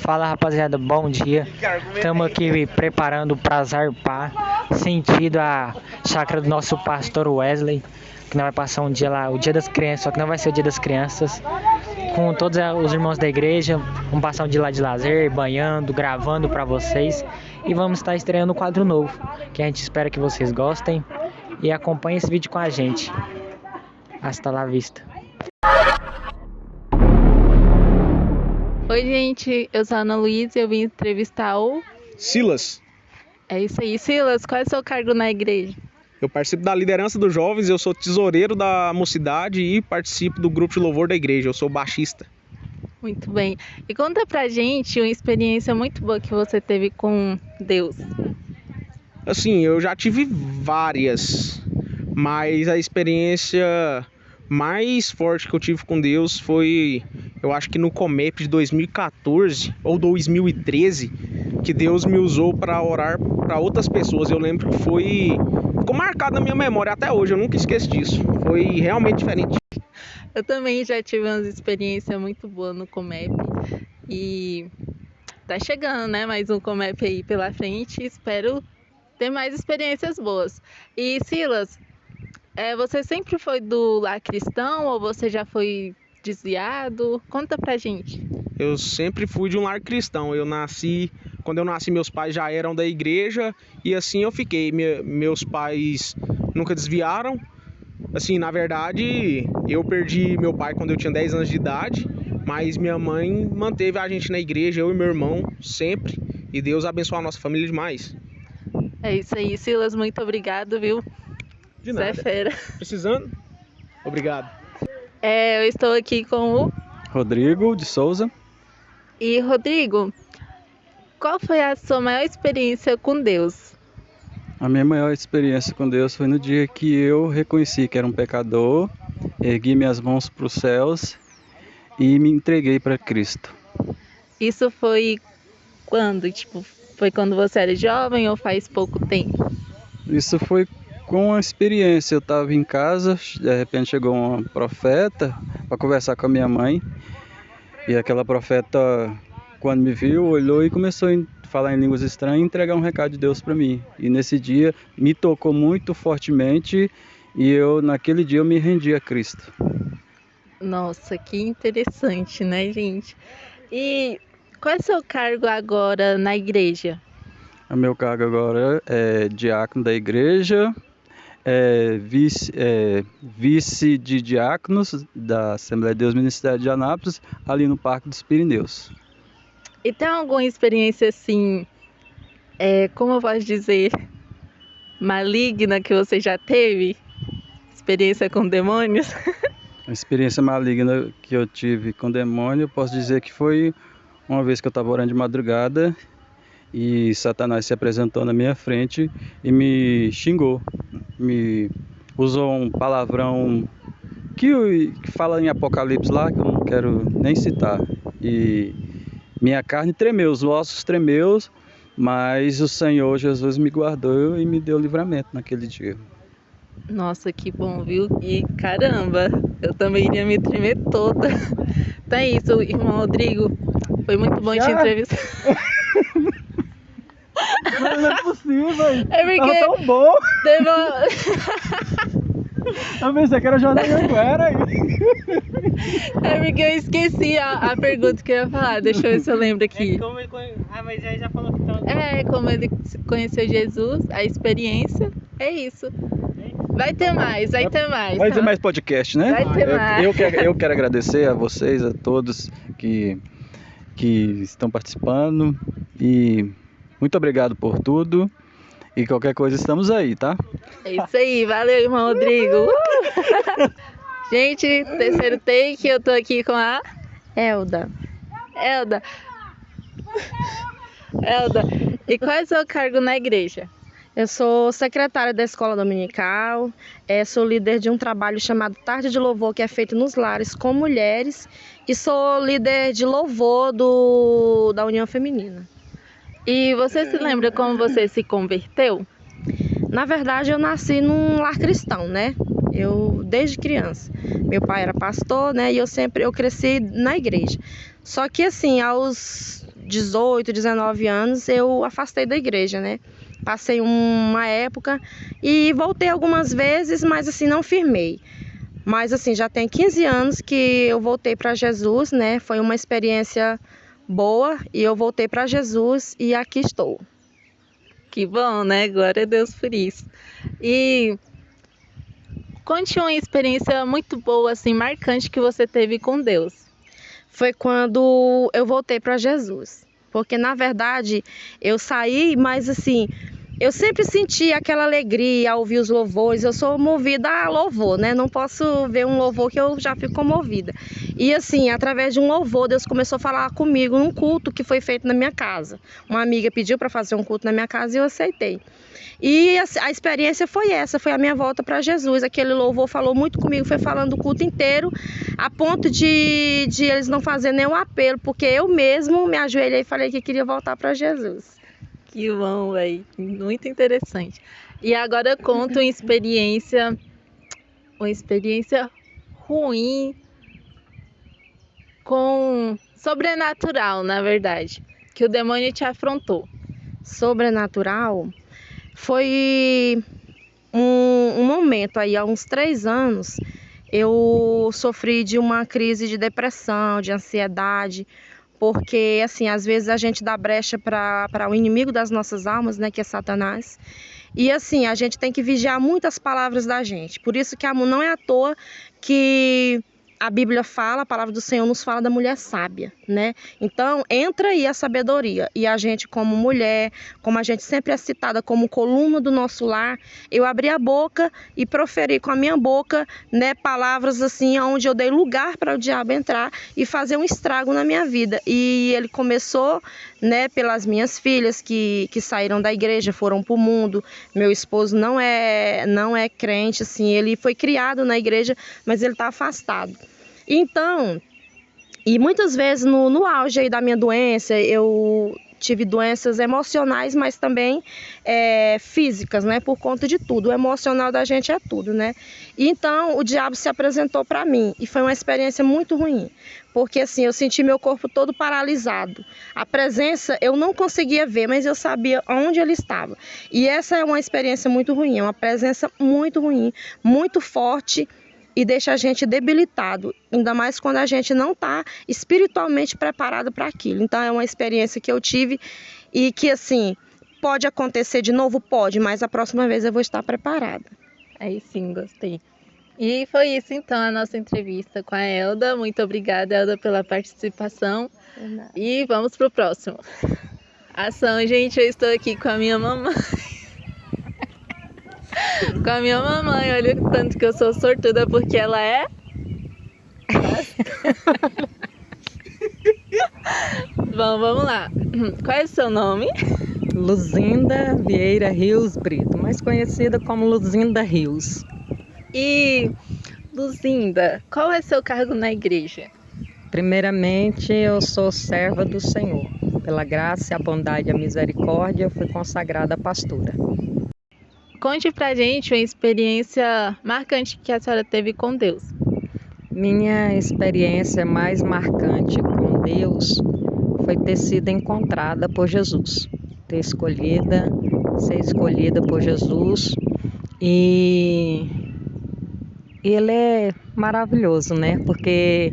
Fala rapaziada, bom dia. Estamos aqui preparando para zarpar, sentido a chácara do nosso pastor Wesley, que nós vai passar um dia lá, o dia das crianças, só que não vai ser o dia das crianças, com todos os irmãos da igreja. Vamos passar um dia lá de lazer, banhando, gravando para vocês, e vamos estar estreando um quadro novo, que a gente espera que vocês gostem e acompanhem esse vídeo com a gente. Hasta la vista. Oi gente, eu sou a Ana Luísa e eu vim entrevistar o Silas. É isso aí. Silas, qual é o seu cargo na igreja? Eu participo da liderança dos jovens, eu sou tesoureiro da mocidade e participo do grupo de louvor da igreja, eu sou baixista. Muito bem. E conta pra gente uma experiência muito boa que você teve com Deus. Assim, eu já tive várias, mas a experiência mais forte que eu tive com Deus foi, eu acho que no Comep de 2014 ou 2013, que Deus me usou para orar para outras pessoas. Eu lembro que ficou marcado na minha memória até hoje, eu nunca esqueço disso. Foi realmente diferente. Eu também já tive uma experiência muito boa no Comep e tá chegando, né, mais um Comep aí pela frente. Espero ter mais experiências boas. E Silas, você sempre foi do lar cristão ou você já foi desviado? Conta pra gente. Eu sempre fui de um lar cristão. Quando eu nasci, meus pais já eram da igreja e assim eu fiquei. Meus pais nunca desviaram. Assim, na verdade, eu perdi meu pai quando eu tinha 10 anos de idade, mas minha mãe manteve a gente na igreja, eu e meu irmão, sempre. E Deus abençoe a nossa família demais. É isso aí, Silas, muito obrigado, viu? De nada. Você é fera. Precisando? Obrigado. Eu estou aqui com o Rodrigo de Souza. E Rodrigo, qual foi a sua maior experiência com Deus? A minha maior experiência com Deus foi no dia que eu reconheci que era um pecador, ergui minhas mãos para os céus e me entreguei para Cristo. Isso foi quando? Foi quando você era jovem ou faz pouco tempo? Isso foi com a experiência. Eu estava em casa, de repente chegou uma profeta para conversar com a minha mãe. E aquela profeta, quando me viu, olhou e começou a falar em línguas estranhas e entregar um recado de Deus para mim. E nesse dia me tocou muito fortemente e naquele dia eu me rendi a Cristo. Nossa, que interessante, né, gente? E qual é o seu cargo agora na igreja? O meu cargo agora é diácono da igreja, vice de diáconos da Assembleia de Deus Ministério de Anápolis, ali no Parque dos Pirineus. E tem alguma experiência assim, como eu posso dizer, maligna que você já teve? Experiência com demônios? A experiência maligna que eu tive com demônio, eu posso dizer que foi uma vez que eu estava orando de madrugada e Satanás se apresentou na minha frente e me xingou, me usou um palavrão que fala em Apocalipse lá, que eu não quero nem citar. E minha carne tremeu, os ossos tremeu, mas o Senhor Jesus me guardou e me deu livramento naquele dia. Nossa, que bom, viu? E caramba, eu também iria me tremer toda. Então é isso, irmão Rodrigo. Foi muito bom te entrevistar. Não é possível, É porque tava tão bom. teve uma... Eu pensei que era Jornal Anguera. É porque eu esqueci a pergunta que eu ia falar. Deixa eu ver se eu lembro aqui. Mas aí já falou que tá... Como ele conheceu Jesus, a experiência, é isso. Vai ter mais. Vai ter mais podcast, né? Vai ter mais. Eu quero agradecer a vocês, a todos que estão participando e muito obrigado por tudo e qualquer coisa estamos aí, tá? É isso aí, valeu, irmão Rodrigo. Gente, terceiro take, eu tô aqui com a Elda. Elda, e qual é o seu cargo na igreja? Eu sou secretária da escola dominical, sou líder de um trabalho chamado Tarde de Louvor, que é feito nos lares com mulheres, e sou líder de louvor da União Feminina. E você se lembra como você se converteu? Na verdade, eu nasci num lar cristão, né? Desde criança. Meu pai era pastor, né? E eu cresci na igreja. Só que assim, aos 18, 19 anos, eu afastei da igreja, né? Passei uma época e voltei algumas vezes, mas assim, não firmei. Mas assim, já tem 15 anos que eu voltei para Jesus, né? Foi uma experiência boa e eu voltei para Jesus e aqui estou. Que bom, né? Glória a Deus por isso. E conte uma experiência muito boa, assim, marcante que você teve com Deus. Foi quando eu voltei para Jesus. Porque, na verdade, eu saí, mas assim, eu sempre senti aquela alegria ao ouvir os louvores. Eu sou movida a louvor, né? Não posso ver um louvor que eu já fico comovida. E assim, através de um louvor, Deus começou a falar comigo num culto que foi feito na minha casa. Uma amiga pediu para fazer um culto na minha casa e eu aceitei. E a experiência foi essa, foi a minha volta para Jesus. Aquele louvor falou muito comigo, foi falando o culto inteiro, a ponto de eles não fazerem nenhum apelo, porque eu mesmo me ajoelhei e falei que queria voltar para Jesus. Que bom, velho. Muito interessante. E agora conta uma experiência ruim com sobrenatural, na verdade, que o demônio te afrontou. Sobrenatural foi um momento aí, há uns 3 anos, eu sofri de uma crise de depressão, de ansiedade, porque assim, às vezes a gente dá brecha para o inimigo das nossas almas, né, que é Satanás. E assim, a gente tem que vigiar muitas palavras da gente. Por isso que não é à toa que a Bíblia fala, a palavra do Senhor nos fala da mulher sábia, né? Então, entra aí a sabedoria. E a gente, como mulher, como a gente sempre é citada como coluna do nosso lar, eu abri a boca e proferi com a minha boca, né, palavras assim, onde eu dei lugar para o diabo entrar e fazer um estrago na minha vida. E ele começou, né, pelas minhas filhas que saíram da igreja, foram para o mundo. Meu esposo não é crente, assim, ele foi criado na igreja, mas ele está afastado. Então, e muitas vezes no auge aí da minha doença, eu tive doenças emocionais, mas também físicas, né? Por conta de tudo. O emocional da gente é tudo, né? E então, o diabo se apresentou para mim e foi uma experiência muito ruim. Porque assim, eu senti meu corpo todo paralisado. A presença eu não conseguia ver, mas eu sabia onde ele estava. E essa é uma experiência muito ruim, é uma presença muito ruim, muito forte, e deixa a gente debilitado, ainda mais quando a gente não está espiritualmente preparado para aquilo. Então é uma experiência que eu tive e que assim, pode acontecer de novo? Pode, mas a próxima vez eu vou estar preparada. Aí sim, gostei. E foi isso então a nossa entrevista com a Elda. Muito obrigada, Elda, pela participação. E vamos pro próximo. Ação, gente, eu estou aqui com a minha mamãe. Com a minha mamãe, olha o tanto que eu sou sortuda, porque ela é... Bom, vamos lá. Qual é o seu nome? Luzinda Vieira Rios Brito, mais conhecida como Luzinda Rios. E, Luzinda, qual é seu cargo na igreja? Primeiramente, eu sou serva do Senhor. Pela graça, a bondade e a misericórdia, eu fui consagrada pastora. Conte pra gente uma experiência marcante que a senhora teve com Deus. Minha experiência mais marcante com Deus foi ter sido encontrada por Jesus. Ser escolhida por Jesus. E ele é maravilhoso, né? Porque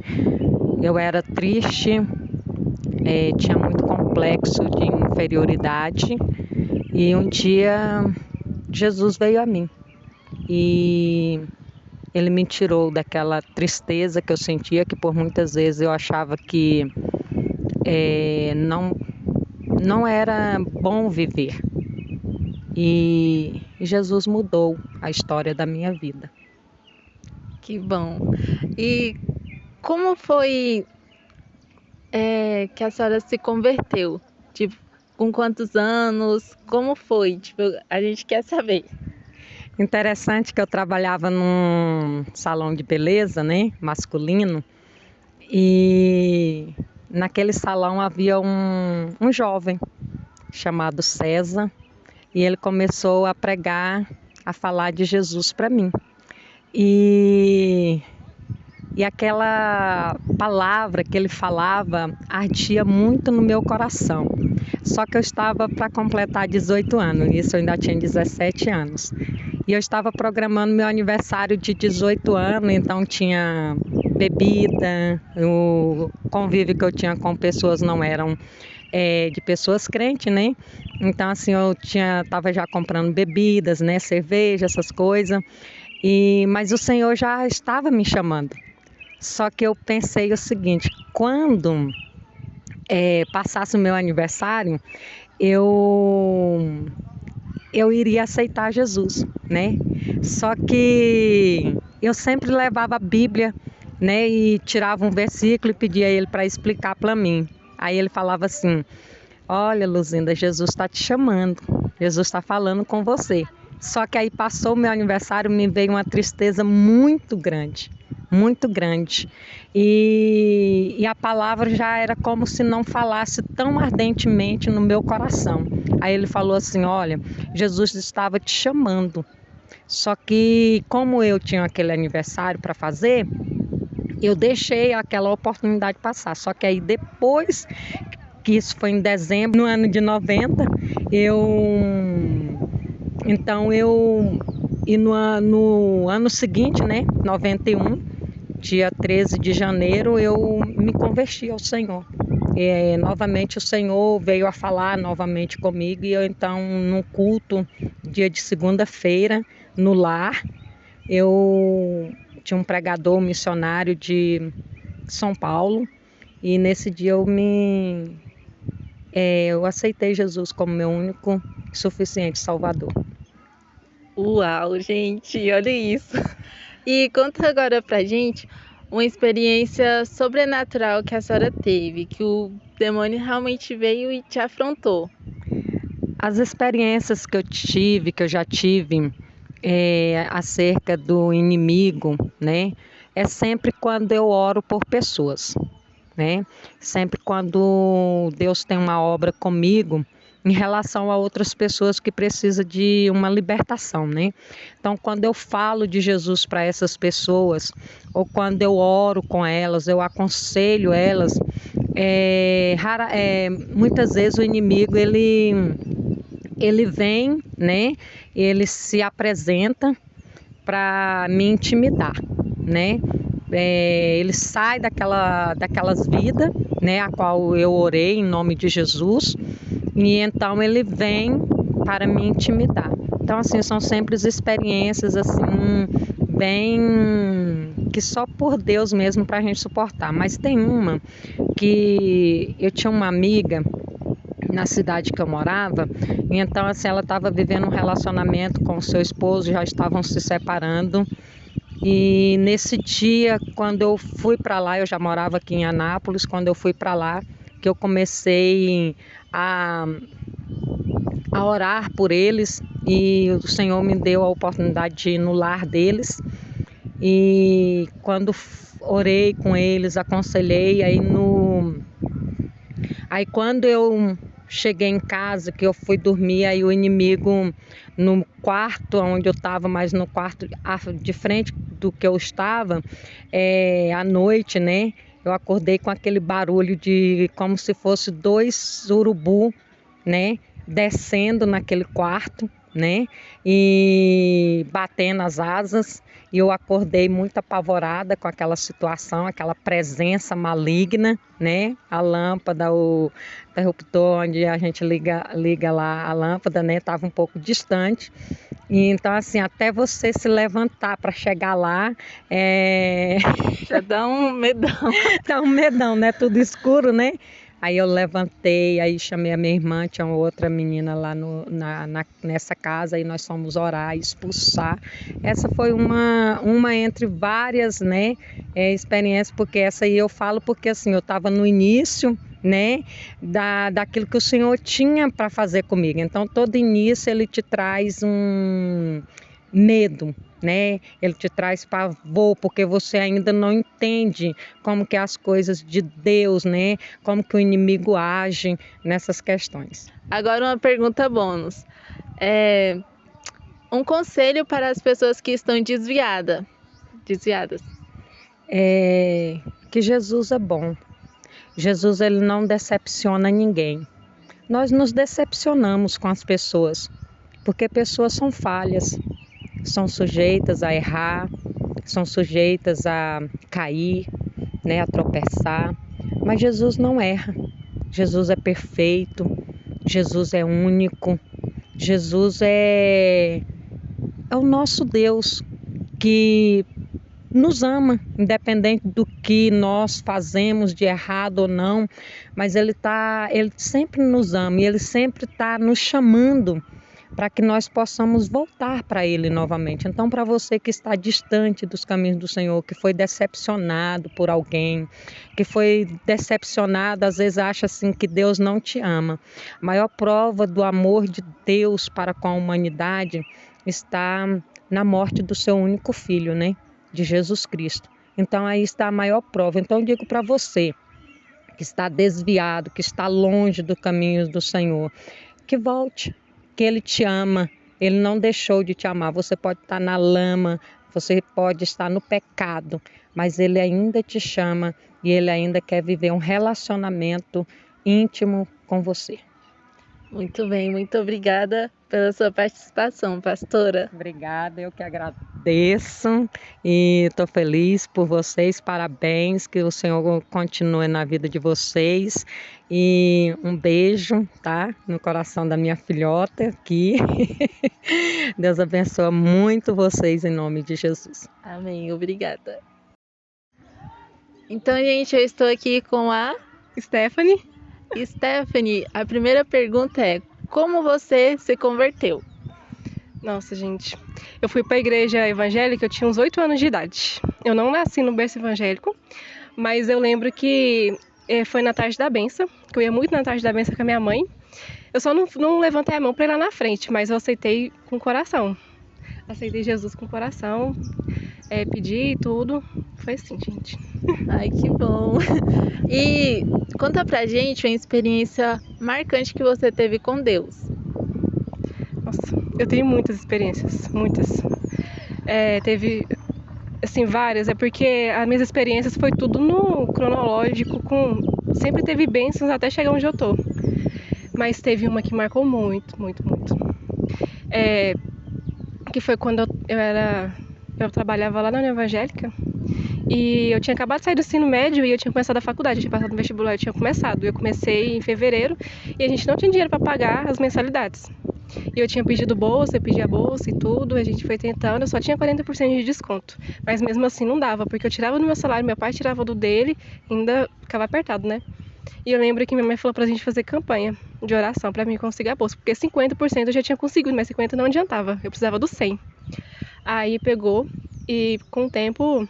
eu era triste, tinha muito complexo de inferioridade. E um dia Jesus veio a mim e ele me tirou daquela tristeza que eu sentia, que por muitas vezes eu achava que não era bom viver. E Jesus mudou a história da minha vida. Que bom. E como foi que a senhora se converteu? Tipo, com quantos anos? Como foi? Tipo, a gente quer saber. Interessante que eu trabalhava num salão de beleza, né, masculino, e naquele salão havia um jovem chamado César, e ele começou a pregar, a falar de Jesus para mim. E e aquela palavra que ele falava ardia muito no meu coração. Só que eu estava para completar 18 anos, isso eu ainda tinha 17 anos. E eu estava programando meu aniversário de 18 anos, então tinha bebida, o convívio que eu tinha com pessoas não eram de pessoas crentes, né? Então assim, eu estava já comprando bebidas, né? Cerveja, essas coisas. Mas o Senhor já estava me chamando. Só que eu pensei o seguinte, quando passasse o meu aniversário, eu iria aceitar Jesus, né? Só que eu sempre levava a Bíblia, né? E tirava um versículo e pedia a ele para explicar para mim. Aí ele falava assim, olha, Luzinda, Jesus está te chamando, Jesus está falando com você. Só que aí passou o meu aniversário, me veio uma tristeza muito grande, muito grande. E a palavra já era como se não falasse tão ardentemente no meu coração. Aí ele falou assim, olha, Jesus estava te chamando. Só que como eu tinha aquele aniversário para fazer, eu deixei aquela oportunidade passar. Só que aí depois, que isso foi em dezembro, no ano de 90, no ano seguinte, né, 91, dia 13 de janeiro, eu me converti ao Senhor. Novamente o Senhor veio a falar novamente comigo e eu então, no culto, dia de segunda-feira, no lar, eu tinha um pregador, um missionário de São Paulo, e nesse dia eu aceitei Jesus como meu único e suficiente Salvador. Uau, gente, olha isso. E conta agora pra gente uma experiência sobrenatural que a senhora teve, que o demônio realmente veio e te afrontou. As experiências que eu já tive acerca do inimigo, né? É sempre quando eu oro por pessoas, né? Sempre quando Deus tem uma obra comigo em relação a outras pessoas que precisam de uma libertação, né? Então, quando eu falo de Jesus para essas pessoas, ou quando eu oro com elas, eu aconselho elas, muitas vezes o inimigo, ele vem, né? Ele se apresenta para me intimidar, né? Ele sai daquelas vidas, né? A qual eu orei em nome de Jesus, e então ele vem para me intimidar. Então assim, são sempre experiências assim, bem que só por Deus mesmo para a gente suportar. Mas tem uma que eu tinha uma amiga na cidade que eu morava, e então assim, ela estava vivendo um relacionamento com o seu esposo, já estavam se separando. E nesse dia, quando eu fui para lá, eu já morava aqui em Anápolis, quando eu fui para lá, que eu comecei a orar por eles, e o Senhor me deu a oportunidade de ir no lar deles. E quando orei com eles, aconselhei, aí quando eu cheguei em casa, que eu fui dormir, aí o inimigo no quarto onde eu estava, mas no quarto de frente do que eu estava, à noite, né? Eu acordei com aquele barulho de como se fosse 2 urubu, né? Descendo naquele quarto, né? E batendo as asas. E eu acordei muito apavorada com aquela situação, aquela presença maligna, né? A lâmpada, o interruptor onde a gente liga lá a lâmpada, né? Estava um pouco distante. E então, assim, até você se levantar para chegar lá, Já dá um medão. Dá um medão, né? Tudo escuro, né? Aí eu levantei, aí chamei a minha irmã, tinha outra menina lá nessa casa, e nós fomos orar, expulsar. Essa foi uma entre várias, né, experiências, porque essa aí eu falo porque assim, eu estava no início, né, daquilo que o Senhor tinha para fazer comigo. Então, todo início ele te traz um medo, né? Ele te traz pavor, porque você ainda não entende como que as coisas de Deus, né? Como que o inimigo age nessas questões. Agora uma pergunta bônus. Um conselho para as pessoas que estão desviadas. é que Jesus é bom. Jesus, ele não decepciona ninguém. Nós nos decepcionamos com as pessoas, porque pessoas são falhas, são sujeitas a errar, são sujeitas a cair, né, a tropeçar. Mas Jesus não erra. Jesus é perfeito, Jesus é único, Jesus é o nosso Deus que nos ama, independente do que nós fazemos de errado ou não, mas ele sempre nos ama e ele sempre está nos chamando para que nós possamos voltar para Ele novamente. Então, para você que está distante dos caminhos do Senhor, que foi decepcionado por alguém, que foi decepcionado, às vezes acha assim que Deus não te ama. A maior prova do amor de Deus para com a humanidade está na morte do seu único filho, né? De Jesus Cristo. Então, aí está a maior prova. Então, eu digo para você que está desviado, que está longe dos caminhos do Senhor, que volte. Que Ele te ama, Ele não deixou de te amar. Você pode estar na lama, você pode estar no pecado, mas Ele ainda te chama e Ele ainda quer viver um relacionamento íntimo com você. Muito bem, muito obrigada pela sua participação, pastora. Obrigada, eu que agradeço e estou feliz por vocês, parabéns, que o Senhor continue na vida de vocês e um beijo, tá? No coração da minha filhota aqui. Deus abençoe muito vocês em nome de Jesus. Amém, obrigada. Então, gente, eu estou aqui com a Stephanie. Stephanie, a primeira pergunta é: como você se converteu? Nossa, gente, eu fui para a igreja evangélica, eu tinha uns 8 anos de idade. Eu não nasci no berço evangélico, mas eu lembro que foi na tarde da benção, que eu ia muito na tarde da benção com a minha mãe. Eu só não levantei a mão para ir lá na frente, mas eu aceitei com o coração. Aceitei Jesus com o coração, pedi tudo. Foi assim, gente. Ai, que bom. E conta pra gente uma experiência marcante que você teve com Deus. Nossa, eu tenho muitas experiências, muitas. Teve, assim, várias. É porque as minhas experiências foi tudo no cronológico, sempre teve bênçãos até chegar onde eu tô. Mas teve uma que marcou muito, muito, muito. Que foi quando eu trabalhava lá na União Evangélica. E eu tinha acabado de sair do ensino médio e eu tinha começado a faculdade, eu tinha passado no vestibular, eu tinha começado. Eu comecei em fevereiro e a gente não tinha dinheiro para pagar as mensalidades. E eu tinha pedido bolsa, eu pedi a bolsa e tudo, a gente foi tentando, eu só tinha 40% de desconto. Mas mesmo assim não dava, porque eu tirava do meu salário, meu pai tirava do dele, ainda ficava apertado, né? E eu lembro que minha mãe falou pra gente fazer campanha de oração pra mim conseguir a bolsa, porque 50% eu já tinha conseguido, mas 50% não adiantava, eu precisava do 100%. Aí pegou e com o tempo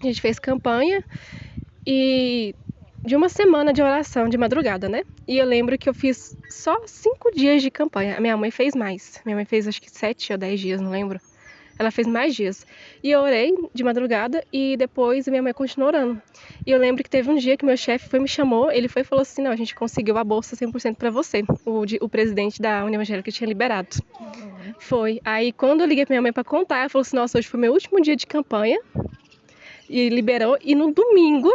a gente fez campanha e de uma semana de oração de madrugada, né? E eu lembro que eu fiz só 5 dias de campanha. A minha mãe fez mais. Minha mãe fez acho que 7 ou 10 dias, não lembro. Ela fez mais dias. E eu orei de madrugada e depois minha mãe continuou orando. E eu lembro que teve um dia que meu chefe me chamou, ele foi e falou assim: não, a gente conseguiu a bolsa 100% para você. O presidente da União Evangélica tinha liberado. Foi. Aí quando eu liguei pra minha mãe para contar, ela falou assim: nossa, hoje foi meu último dia de campanha. E liberou. E no domingo,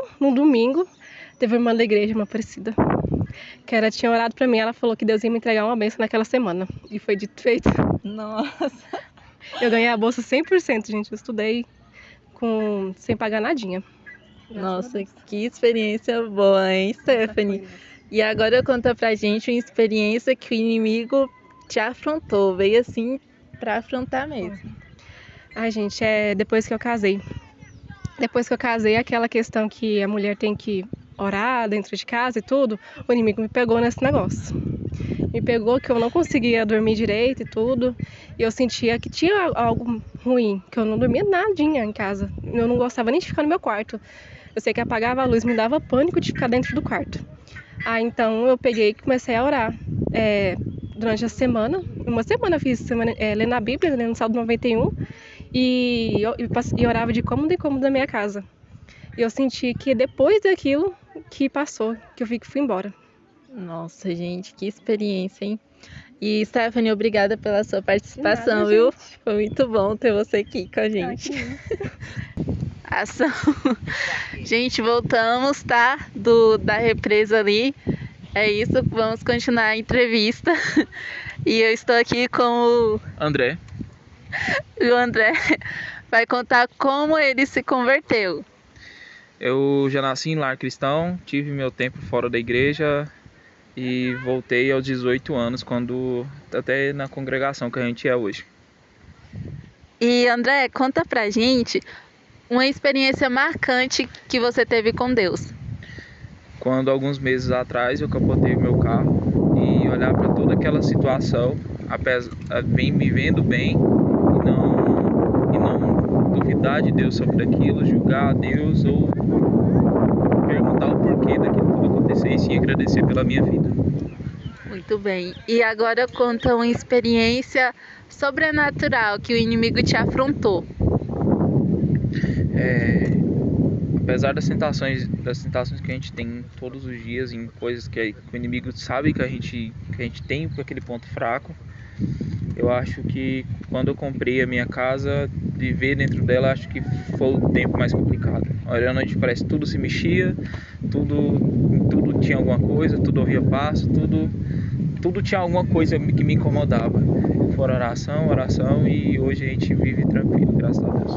teve uma irmã da igreja, uma Aparecida, que ela tinha orado pra mim. Ela falou que Deus ia me entregar uma bênção naquela semana. E foi dito e feito. Nossa. Eu ganhei a bolsa 100%, gente. Eu estudei sem pagar nadinha. Nossa, que experiência boa, hein, Stephanie? E agora conta pra gente uma experiência que o inimigo te afrontou. Veio assim pra afrontar mesmo. Ai, gente, depois que eu casei. Depois que eu casei, aquela questão que a mulher tem que orar dentro de casa e tudo, o inimigo me pegou nesse negócio. Me pegou que eu não conseguia dormir direito e tudo, e eu sentia que tinha algo ruim, que eu não dormia nadinha em casa. Eu não gostava nem de ficar no meu quarto. Eu sei que apagava a luz, me dava pânico de ficar dentro do quarto. Então eu peguei e comecei a orar. Durante a semana, uma semana eu fiz lendo a Bíblia, lendo o Salmo 91, e orava de cômodo em cômodo da minha casa. E eu senti que depois daquilo que passou, que eu vi que fui embora. Nossa, gente, que experiência, hein? E Stephanie, obrigada pela sua participação, nada, viu? gente. Foi muito bom ter você aqui com a gente. Ação. Gente, voltamos, tá? Da represa ali. É isso, vamos continuar a entrevista. E eu estou aqui com o André. O André vai contar como ele se converteu. Eu já nasci em lar cristão, tive meu tempo fora da igreja e voltei aos 18 anos, até na congregação que a gente é hoje. E André, conta pra gente uma experiência marcante que você teve com Deus. Quando alguns meses atrás eu capotei o meu carro e olhar para toda aquela situação, me vendo bem e não duvidar de Deus sobre aquilo, julgar a Deus ou perguntar o porquê daquilo tudo acontecer e sim agradecer pela minha vida. Muito bem. E agora conta uma experiência sobrenatural que o inimigo te afrontou. Apesar das tentações que a gente tem todos os dias em coisas que o inimigo sabe que a gente tem aquele ponto fraco, eu acho que quando eu comprei a minha casa, viver dentro dela, acho que foi o tempo mais complicado. Olhando, a gente parece que tudo se mexia, tudo tinha alguma coisa, tudo ouvia passo, tudo tinha alguma coisa que me incomodava. Fora oração, e hoje a gente vive tranquilo, graças a Deus.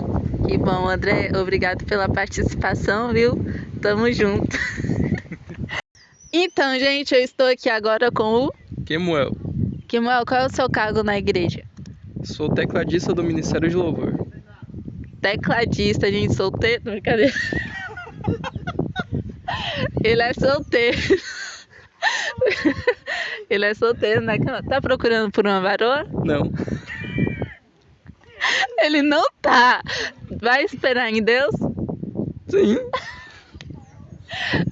Que bom, André. Obrigado pela participação, viu? Tamo junto. Então, gente, eu estou aqui agora com o Kemuel. Kemuel, qual é o seu cargo na igreja? Sou tecladista do Ministério de Louvor. Tecladista, gente, solteiro? Brincadeira. Ele é solteiro. Ele é solteiro, né? Tá procurando por uma varoa? Não. Ele não tá. Vai esperar em Deus? Sim.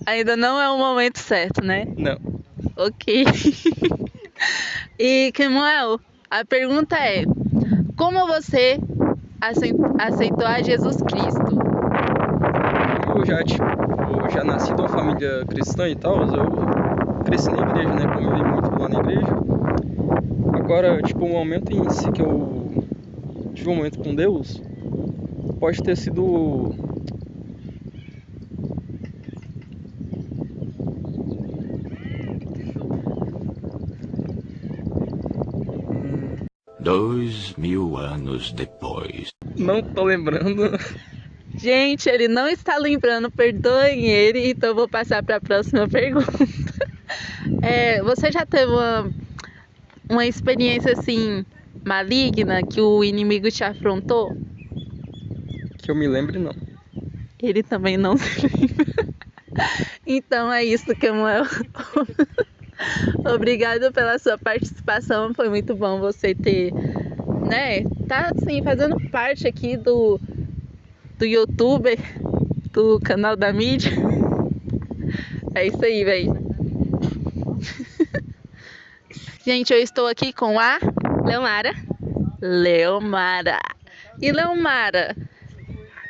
Ainda não é o momento certo, né? Não. Ok. E, Kemuel, a pergunta é: como você aceitou a Jesus Cristo? Eu já nasci de uma família cristã e tal, eu cresci na igreja, né? Convivi muito lá na igreja. Agora, o momento em si que eu tive um momento com Deus, pode ter sido... Dois 1000 anos depois. Não tô lembrando. Gente, ele não está lembrando, perdoem ele, então eu vou passar para a próxima pergunta. Você já teve uma experiência assim maligna que o inimigo te afrontou? Que eu me lembre, não. Ele também não se lembra. Então é isso, Kemuel. Obrigado pela sua participação, foi muito bom você ter, né, tá assim, fazendo parte aqui do YouTube, do canal da mídia. É isso aí, velho. Gente, eu estou aqui com a Leomara. E Leomara,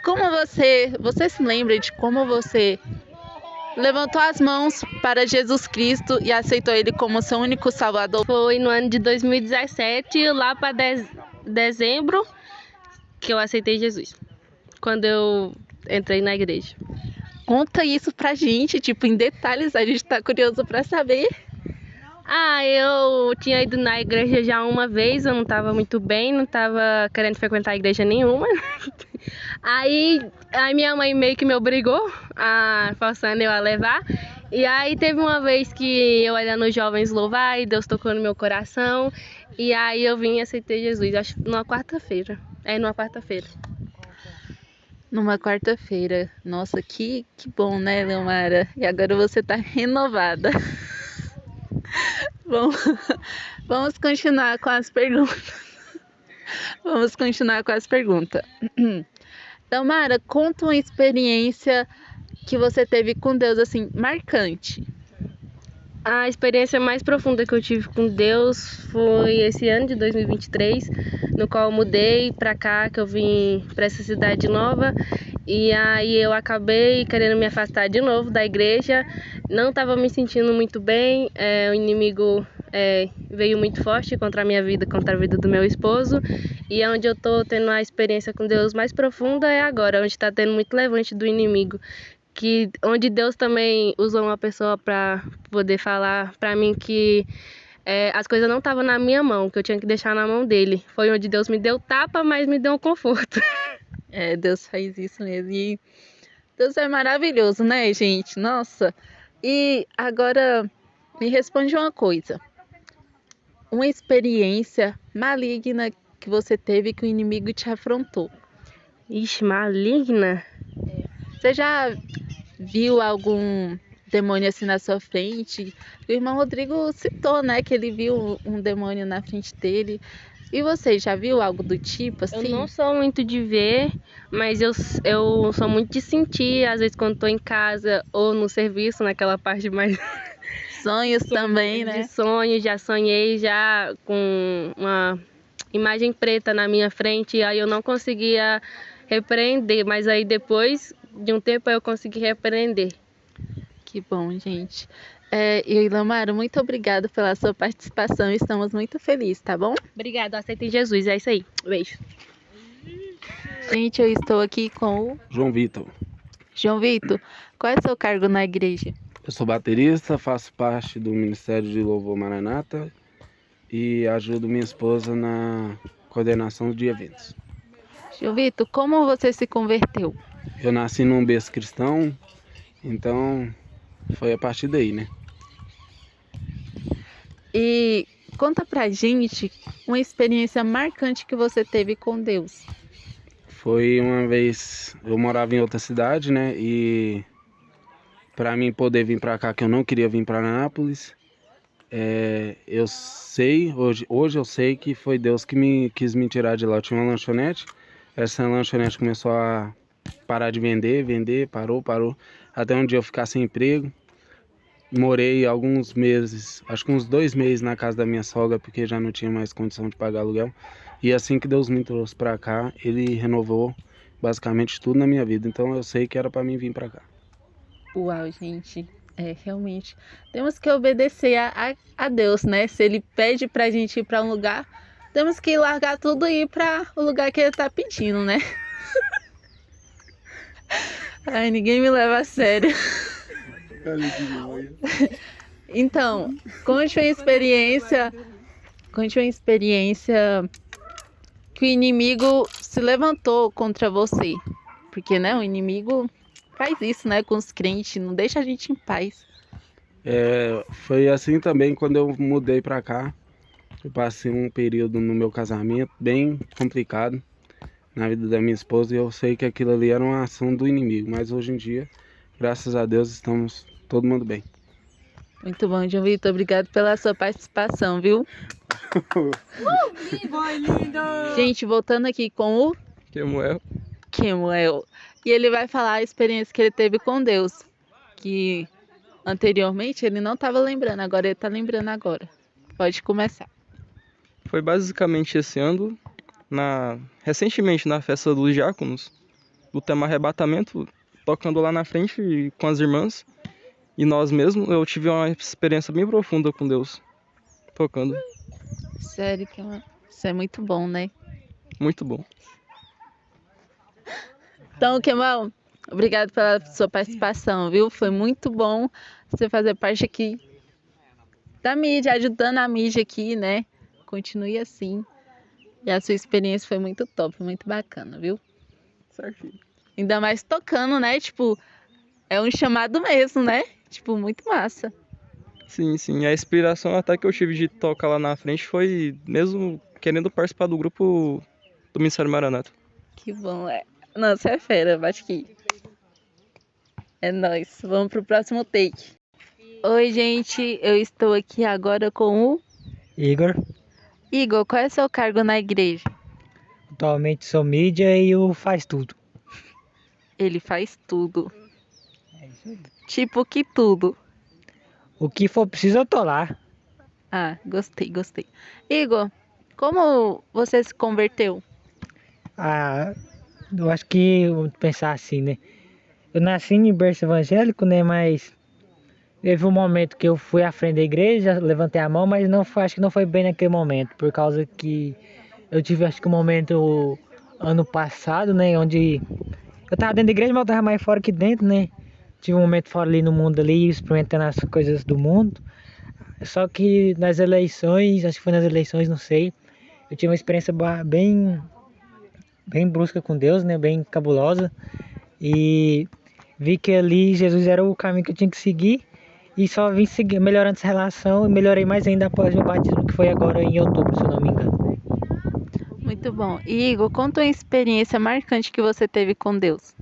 como você se lembra de como você levantou as mãos para Jesus Cristo e aceitou Ele como seu único Salvador? Foi no ano de 2017, lá para dezembro, que eu aceitei Jesus, quando eu entrei na igreja. Conta isso pra gente, em detalhes, a gente tá curioso pra saber. Eu tinha ido na igreja já uma vez, eu não estava muito bem, não estava querendo frequentar a igreja nenhuma. Aí minha mãe meio que me obrigou, forçando eu a levar. E aí teve uma vez que eu era nos Jovens Louvar e Deus tocou no meu coração. E aí eu vim e aceitei Jesus, acho numa quarta-feira. Numa quarta-feira. Numa quarta-feira. Nossa, que bom, né, Leomara? E agora você tá renovada. Bom, vamos continuar com as perguntas. Leomara, conta uma experiência que você teve com Deus, assim, marcante. A experiência mais profunda que eu tive com Deus foi esse ano de 2023, no qual eu mudei pra cá, que eu vim pra essa cidade nova. E aí eu acabei querendo me afastar de novo da igreja, não estava me sentindo muito bem, o inimigo veio muito forte contra a minha vida, contra a vida do meu esposo. E onde eu tô tendo a experiência com Deus mais profunda é agora, onde está tendo muito levante do inimigo. Onde Deus também usou uma pessoa para poder falar para mim que as coisas não estavam na minha mão, que eu tinha que deixar na mão dele. Foi onde Deus me deu tapa, mas me deu um conforto. Deus faz isso mesmo. E Deus é maravilhoso, né, gente? Nossa. E agora me responde uma coisa. Uma experiência maligna que você teve que o inimigo te afrontou. Ixi, maligna? Você já viu algum demônio assim na sua frente? O irmão Rodrigo citou, né, que ele viu um demônio na frente dele. E você, já viu algo do tipo assim? Eu não sou muito de ver, mas eu sou muito de sentir, às vezes quando tô em casa ou no serviço, naquela parte mais... Sonhos também, né? De sonhos, já sonhei já com uma imagem preta na minha frente, aí eu não conseguia repreender, mas aí depois de um tempo eu consegui repreender. Que bom, gente. E Ilamara, muito obrigada pela sua participação, estamos muito felizes, tá bom? Obrigada, aceitem Jesus, é isso aí. Beijo. Gente, eu estou aqui com o João Vitor. João Vitor, qual é o seu cargo na igreja? Eu sou baterista, faço parte do Ministério de Louvor Maranata e ajudo minha esposa na coordenação de eventos. João Vitor, como você se converteu? Eu nasci num berço cristão, então foi a partir daí, né? E conta pra gente uma experiência marcante que você teve com Deus. Foi uma vez, eu morava em outra cidade, né? E para mim poder vir para cá, que eu não queria vir para Anápolis, eu sei, hoje eu sei que foi Deus que quis me tirar de lá. Eu tinha uma lanchonete, essa lanchonete começou a parar de vender, parou, até um dia eu ficar sem emprego. Morei alguns meses, acho que uns 2 meses na casa da minha sogra, porque já não tinha mais condição de pagar aluguel. E assim que Deus me trouxe para cá, Ele renovou basicamente tudo na minha vida. Então eu sei que era para mim vir para cá. Uau, gente, realmente, temos que obedecer a Deus, né? Se Ele pede pra gente ir pra um lugar, temos que largar tudo e ir pra o lugar que Ele tá pedindo, né? Ai, ninguém me leva a sério. Então, conte uma experiência que o inimigo se levantou contra você. Porque, né, o inimigo faz isso, né, com os crentes, não deixa a gente em paz. Foi assim também quando eu mudei para cá. Eu passei um período no meu casamento bem complicado na vida da minha esposa e eu sei que aquilo ali era uma ação do inimigo. Mas hoje em dia, graças a Deus, estamos todo mundo bem. Muito bom, João Vitor. Obrigado pela sua participação, viu? Gente, voltando aqui com o Kemuel. E ele vai falar a experiência que ele teve com Deus. Que anteriormente ele não estava lembrando, agora ele está lembrando agora. Pode começar. Foi basicamente esse ano, recentemente na festa dos diáconos, do tema arrebatamento, tocando lá na frente com as irmãs. E nós mesmos, eu tive uma experiência bem profunda com Deus, tocando. Sério, isso é muito bom, né? Muito bom. Então, Kemal, obrigado pela sua participação, viu? Foi muito bom você fazer parte aqui da mídia, ajudando a mídia aqui, né? Continue assim. E a sua experiência foi muito top, muito bacana, viu? Certinho. Ainda mais tocando, né? Tipo, é um chamado mesmo, né? Tipo, muito massa. Sim, sim. A inspiração até que eu tive de tocar lá na frente foi mesmo querendo participar do grupo do Ministério Maranata. Que bom, Não, você é fera, bate aqui. É nóis. Vamos pro próximo take. Oi, gente. Eu estou aqui agora com o Igor. Igor, qual é o seu cargo na igreja? Atualmente sou mídia e o faz tudo. Ele faz tudo. É isso aí. Tipo que tudo. O que for preciso eu tô lá. Ah, gostei. Igor, como você se converteu? Eu acho que, vou pensar assim, né? Eu nasci em berço evangélico, né? Mas Teve um momento que eu fui à frente da igreja, levantei a mão, mas acho que não foi bem naquele momento, por causa que eu tive, acho que um momento ano passado, né, onde eu tava dentro da igreja, mas eu tava mais fora que dentro, né. Tive um momento fora ali no mundo ali, experimentando as coisas do mundo. Só que nas eleições, acho que foi nas eleições, não sei, eu tive uma experiência bem brusca com Deus, né, bem cabulosa. E vi que ali Jesus era o caminho que eu tinha que seguir. E só vim seguir, melhorando essa relação e melhorei mais ainda após o meu batismo, que foi agora em outubro, se eu não me engano. Muito bom. E Igor, conta uma experiência marcante que você teve com Deus.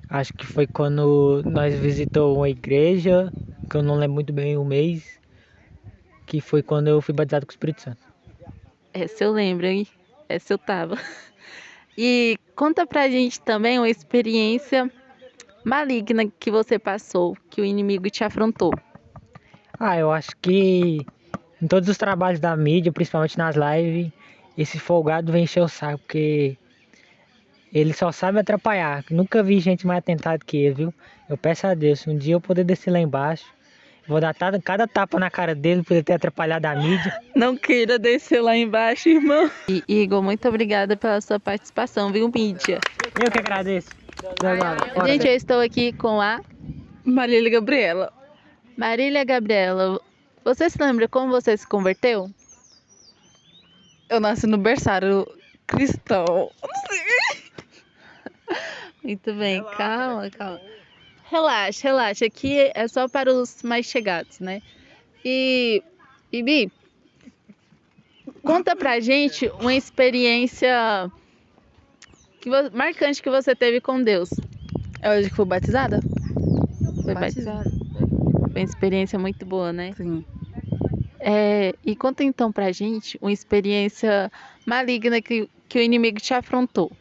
Acho que foi quando nós visitamos uma igreja, que eu não lembro muito bem o mês, que foi quando eu fui batizado com o Espírito Santo. Essa eu lembro, hein? Essa eu tava. E conta pra gente também uma experiência maligna que você passou, que o inimigo te afrontou. Eu acho que em todos os trabalhos da mídia, principalmente nas lives, esse folgado vem encher o saco, porque ele só sabe atrapalhar. Nunca vi gente mais atentada que ele, viu? Eu peço a Deus, se um dia eu poder descer lá embaixo, vou dar cada tapa na cara dele por ele ter atrapalhado a mídia. Não queira descer lá embaixo, irmão. E Igor, muito obrigada pela sua participação, viu, mídia? Eu que agradeço. Gente, eu estou aqui com a Marília Gabriela. Marília Gabriela, você se lembra como você se converteu? Eu nasci no berçário cristão. Muito bem, calma. Relaxa. Aqui é só para os mais chegados, né? E Bi, conta pra gente uma experiência marcante que você teve com Deus. É hoje que fui batizada? Foi batizada. Foi uma experiência muito boa, né? Sim. E conta então pra gente uma experiência maligna que o inimigo te afrontou.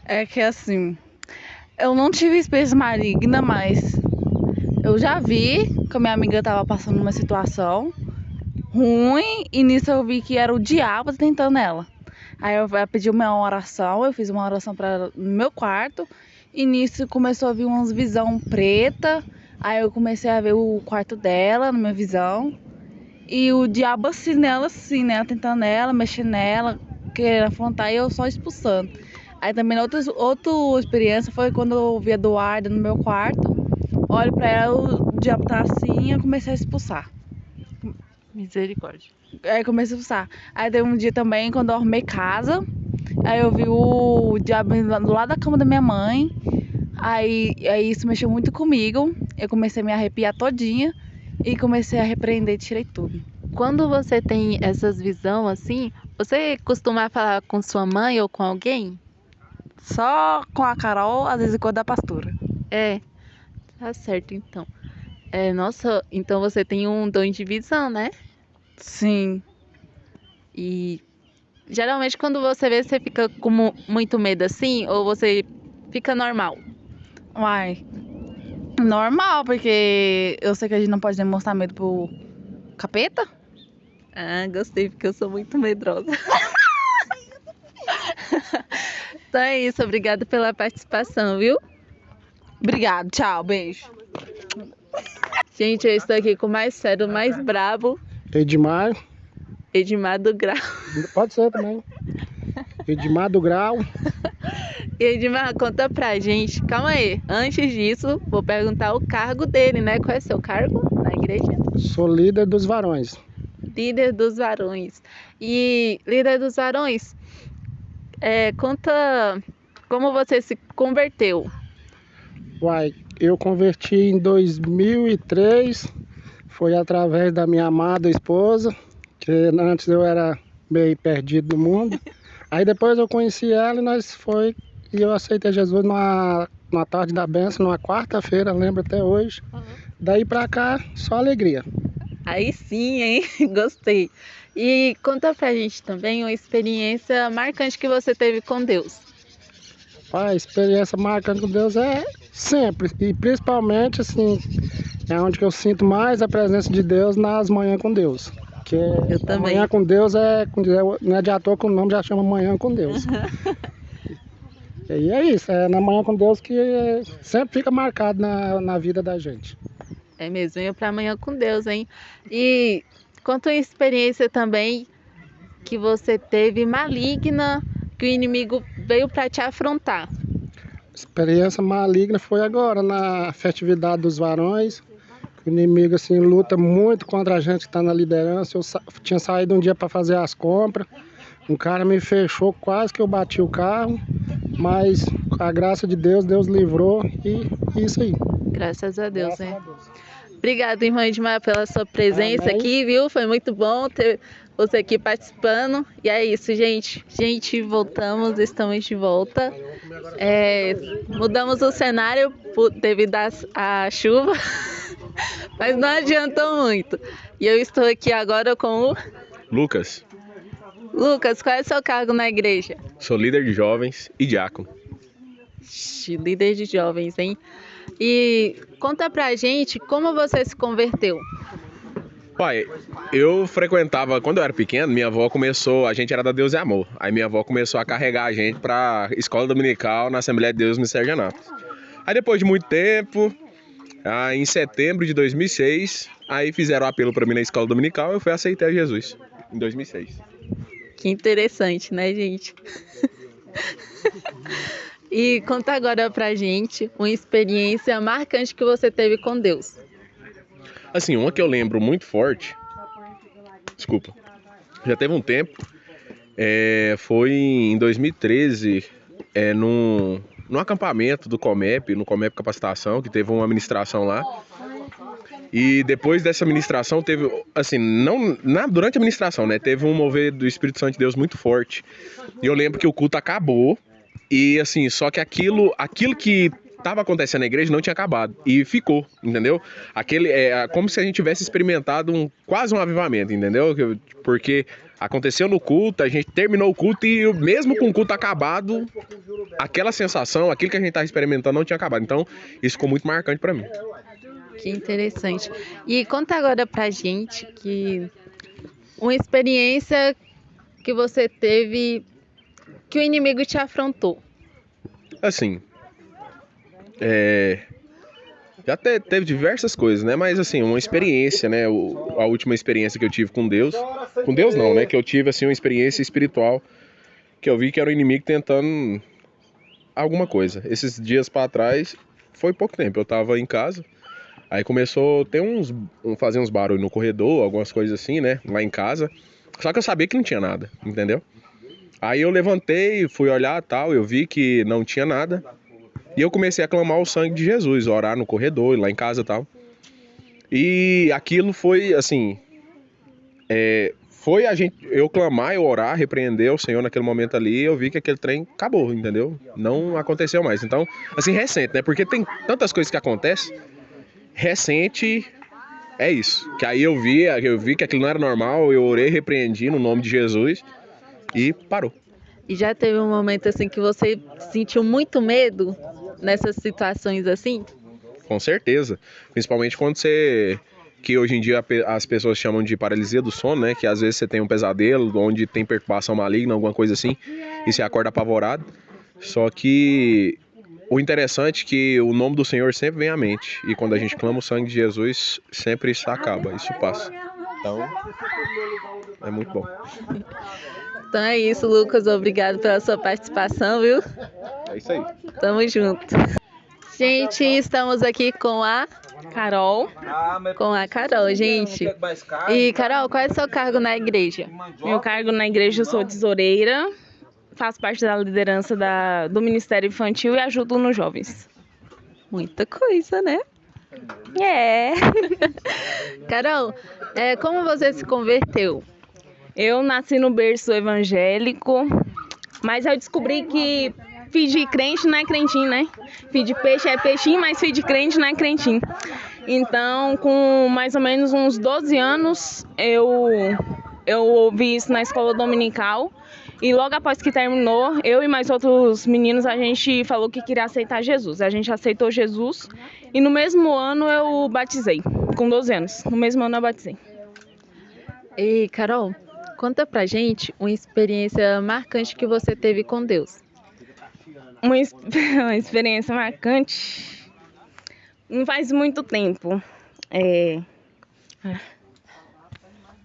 É que assim, eu não tive experiência maligna, mas eu já vi que a minha amiga estava passando uma situação ruim e nisso eu vi que era o diabo tentando ela. Aí eu pedi uma oração, eu fiz uma oração para ela no meu quarto e nisso começou a vir umas visão preta. Aí eu comecei a ver o quarto dela, na minha visão, e o diabo assim nela, assim, né, tentando ela, mexendo nela, querendo afrontar e eu só expulsando. Aí também outra experiência foi quando eu vi a Eduarda no meu quarto. Olho pra ela, o diabo tá assim e eu comecei a expulsar. Misericórdia. Aí comecei a expulsar. Aí teve um dia também quando eu arrumei casa. Aí eu vi o diabo do lado da cama da minha mãe. Aí isso mexeu muito comigo. Eu comecei a me arrepiar todinha e comecei a repreender e tirei tudo. Quando você tem essas visões assim, você costuma falar com sua mãe ou com alguém? Só com a Carol, às vezes com a da pastora. Tá certo então. Nossa, então você tem um dom de visão, né? Sim. E geralmente quando você vê, você fica com muito medo assim ou você fica normal? Normal, porque eu sei que a gente não pode demonstrar medo pro capeta. Gostei, porque eu sou muito medrosa. Então é isso, obrigada pela participação, viu? Obrigado, tchau, beijo. Gente, eu estou aqui com o mais sério, o mais brabo. Edmar do Grau. Pode ser também. Edmar do Grau. Edmar, conta pra gente. Calma aí. Antes disso, vou perguntar o cargo dele, né? Qual é o seu cargo na igreja? Sou líder dos varões. Líder dos varões. E líder dos varões, conta como você se converteu. Eu converti em 2003. Foi através da minha amada esposa, que antes eu era meio perdido no mundo. Aí depois eu conheci ela e eu aceitei Jesus numa tarde da bênção, numa quarta-feira, lembro até hoje. Daí pra cá, só alegria. Aí sim, hein? Gostei. E conta pra gente também uma experiência marcante que você teve com Deus. A experiência marcante com Deus é sempre, e principalmente assim, é onde que eu sinto mais a presença de Deus nas manhãs com Deus. Porque Eu também. Manhã com Deus não é de à toa que o nome já chama Manhã com Deus. E é isso, é na Manhã com Deus que sempre fica marcado na vida da gente. É mesmo, venha para Amanhã com Deus, hein? E conta uma experiência também que você teve maligna, que o inimigo veio para te afrontar. Experiência maligna foi agora, na festividade dos varões. O inimigo assim, luta muito contra a gente que está na liderança. Eu tinha saído um dia para fazer as compras. Um cara me fechou, quase que eu bati o carro. Mas com a graça de Deus, Deus livrou e isso aí. Graças a Deus, né? Obrigada, irmã Edmar, pela sua presença aqui, viu? Foi muito bom ter você aqui participando. E é isso, gente. Gente, voltamos, estamos de volta. Mudamos o cenário devido à chuva, mas não adiantou muito. E eu estou aqui agora com o Lucas. Lucas, qual é o seu cargo na igreja? Sou líder de jovens e diácono. Líder de jovens, hein? E conta pra gente como você se converteu. Pai, eu frequentava, quando eu era pequeno, minha avó começou, a gente era da Deus e Amor. Aí minha avó começou a carregar a gente pra escola dominical na Assembleia de Deus no Ministério de Anápolis. Aí depois de muito tempo, em setembro de 2006, aí fizeram o apelo pra mim na escola dominical e eu fui aceitar Jesus, em 2006. Que interessante, né, gente? E conta agora pra gente uma experiência marcante que você teve com Deus. Assim, uma que eu lembro muito forte, já teve um tempo, foi em 2013, num acampamento do Comep, no Comep Capacitação, que teve uma ministração lá. E depois dessa ministração teve, assim, durante a ministração, né, teve um mover do Espírito Santo de Deus muito forte. E eu lembro que o culto acabou e, assim, só que aquilo que estava acontecendo na igreja não tinha acabado e ficou, entendeu? Como se a gente tivesse experimentado quase um avivamento, entendeu? Porque aconteceu no culto, a gente terminou o culto e mesmo com o culto acabado, aquela sensação, aquilo que a gente estava experimentando não tinha acabado. Então, isso ficou muito marcante para mim. Que interessante. E conta agora pra gente que uma experiência que você teve que o inimigo te afrontou. Assim, já teve diversas coisas, né? Mas assim, uma experiência, né? A última experiência que eu tive com Deus não, né? Que eu tive assim uma experiência espiritual que eu vi que era o inimigo tentando alguma coisa. Esses dias para trás, foi pouco tempo, eu tava em casa. Aí começou a ter fazer uns barulhos no corredor, algumas coisas assim, né? Lá em casa. Só que eu sabia que não tinha nada, entendeu? Aí eu levantei, fui olhar tal, eu vi que não tinha nada. E eu comecei a clamar o sangue de Jesus, orar no corredor, lá em casa e tal. E aquilo foi, assim... eu clamar, eu orar, repreender o Senhor naquele momento ali, eu vi que aquele trem acabou, entendeu? Não aconteceu mais. Então, assim, recente, né? Porque tem tantas coisas que acontecem. Recente, é isso. Que aí eu vi que aquilo não era normal, eu orei, repreendi no nome de Jesus e parou. E já teve um momento assim que você sentiu muito medo nessas situações assim? Com certeza. Principalmente quando que hoje em dia as pessoas chamam de paralisia do sono, né? Que às vezes você tem um pesadelo, onde tem perturbação maligna, alguma coisa assim, e você acorda apavorado. Só que o interessante é que o nome do Senhor sempre vem à mente. E quando a gente clama o sangue de Jesus, sempre isso acaba, isso passa. Então, é muito bom. Então é isso, Lucas. Obrigado pela sua participação, viu? É isso aí. Tamo junto. Gente, estamos aqui com a Carol. Gente. E, Carol, qual é o seu cargo na igreja? Meu cargo na igreja, eu sou tesoureira. Faço parte da liderança do Ministério Infantil e ajudo nos jovens. Muita coisa, né? Carol, como você se converteu? Eu nasci no berço evangélico, mas eu descobri que filho de crente não é crentinho, né? Filho de peixe é peixinho, mas filho de crente não é crentinho. Então, com mais ou menos uns 12 anos, eu ouvi isso na escola dominical. E logo após que terminou, eu e mais outros meninos, a gente falou que queria aceitar Jesus. A gente aceitou Jesus e no mesmo ano eu batizei, com 12 anos. No mesmo ano eu batizei. E Carol, conta pra gente uma experiência marcante que você teve com Deus. Uma experiência marcante não faz muito tempo.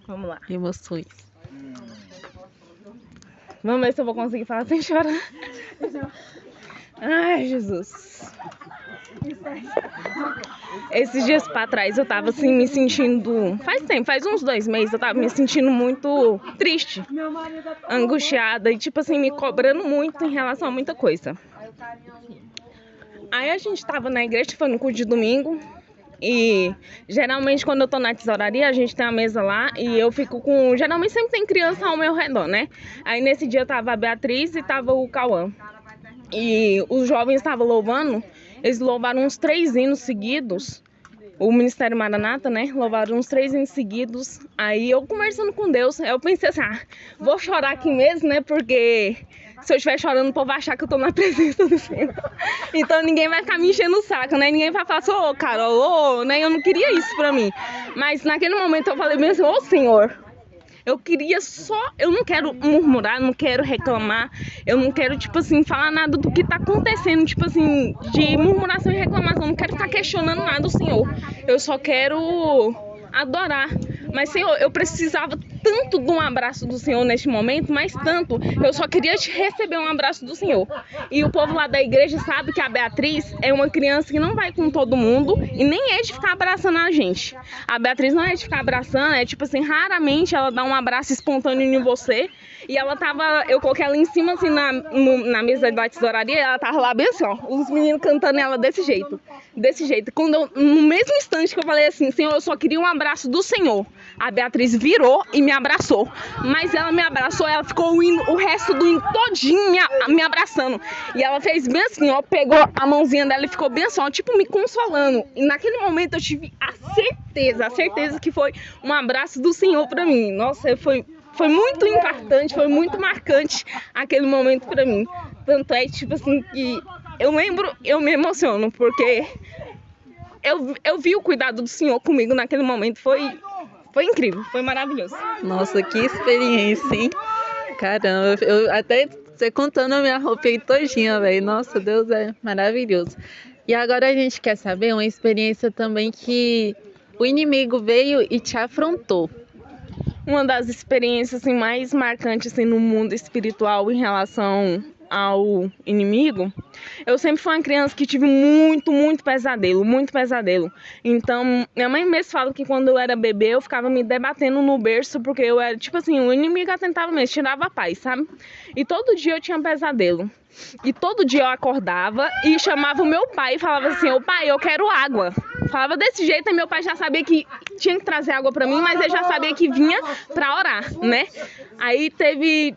Vamos lá. Emoções. Vamos ver se eu vou conseguir falar sem chorar. Ai, Jesus. Esses dias pra trás eu tava assim me sentindo. Faz tempo, faz uns 2 meses eu tava me sentindo muito triste, angustiada e tipo assim, me cobrando muito em relação a muita coisa. Aí a gente tava na igreja, foi no culto de domingo. E geralmente quando eu tô na tesouraria, a gente tem a mesa lá e eu fico com... Geralmente sempre tem criança ao meu redor, né? Aí nesse dia tava a Beatriz e tava o Cauã. E os jovens estavam louvando, eles louvaram uns 3 hinos seguidos. O Ministério Maranata, né? Louvaram uns 3 hinos seguidos. Aí eu conversando com Deus, eu pensei assim, vou chorar aqui mesmo, né? Porque se eu estiver chorando, o povo vai achar que eu tô na presença do Senhor. Então ninguém vai ficar me enchendo o saco, né? Ninguém vai falar assim, ô Carol, né? Eu não queria isso pra mim. Mas naquele momento eu falei mesmo, ô Senhor, eu queria só, eu não quero murmurar, não quero reclamar, eu não quero, tipo assim, falar nada do que tá acontecendo, tipo assim, de murmuração e reclamação, não quero ficar questionando nada do Senhor, eu só quero adorar. Mas, Senhor, eu precisava tanto de um abraço do Senhor neste momento, mas tanto, eu só queria receber um abraço do Senhor. E o povo lá da igreja sabe que a Beatriz é uma criança que não vai com todo mundo e nem é de ficar abraçando a gente. A Beatriz não é de ficar abraçando, é tipo assim, raramente ela dá um abraço espontâneo em você. E ela tava, eu coloquei ela em cima assim na mesa da tesouraria, ela tava lá bem assim, ó, os meninos cantando ela desse jeito. Desse jeito. Quando eu, no mesmo instante que eu falei assim, Senhor, eu só queria um abraço do Senhor, a Beatriz virou e me abraçou. Mas ela me abraçou, ela ficou o resto do hino todinho me abraçando. E ela fez bem assim, ó, pegou a mãozinha dela e ficou bem assim, ó, tipo me consolando. E naquele momento eu tive a certeza que foi um abraço do Senhor pra mim. Nossa, foi muito impactante, foi muito marcante aquele momento pra mim. Tanto é, tipo assim, que eu lembro, eu me emociono, porque eu vi o cuidado do Senhor comigo naquele momento, foi incrível, foi maravilhoso. Nossa, que experiência, hein? Caramba, eu até você contando a minha roupa aí todinha, velho. Nossa, Deus é maravilhoso. E agora a gente quer saber uma experiência também que o inimigo veio e te afrontou. Uma das experiências assim, mais marcantes assim, no mundo espiritual em relação ao inimigo, eu sempre fui uma criança que tive muito pesadelo. Então, minha mãe mesmo fala que quando eu era bebê, eu ficava me debatendo no berço, porque eu era, tipo assim, o inimigo atentava mesmo, tirava a paz, sabe? E todo dia eu tinha pesadelo. E todo dia eu acordava e chamava o meu pai e falava assim, ô pai, eu quero água. Falava desse jeito, e meu pai já sabia que tinha que trazer água pra mim, mas ele já sabia que vinha pra orar, né? Aí teve,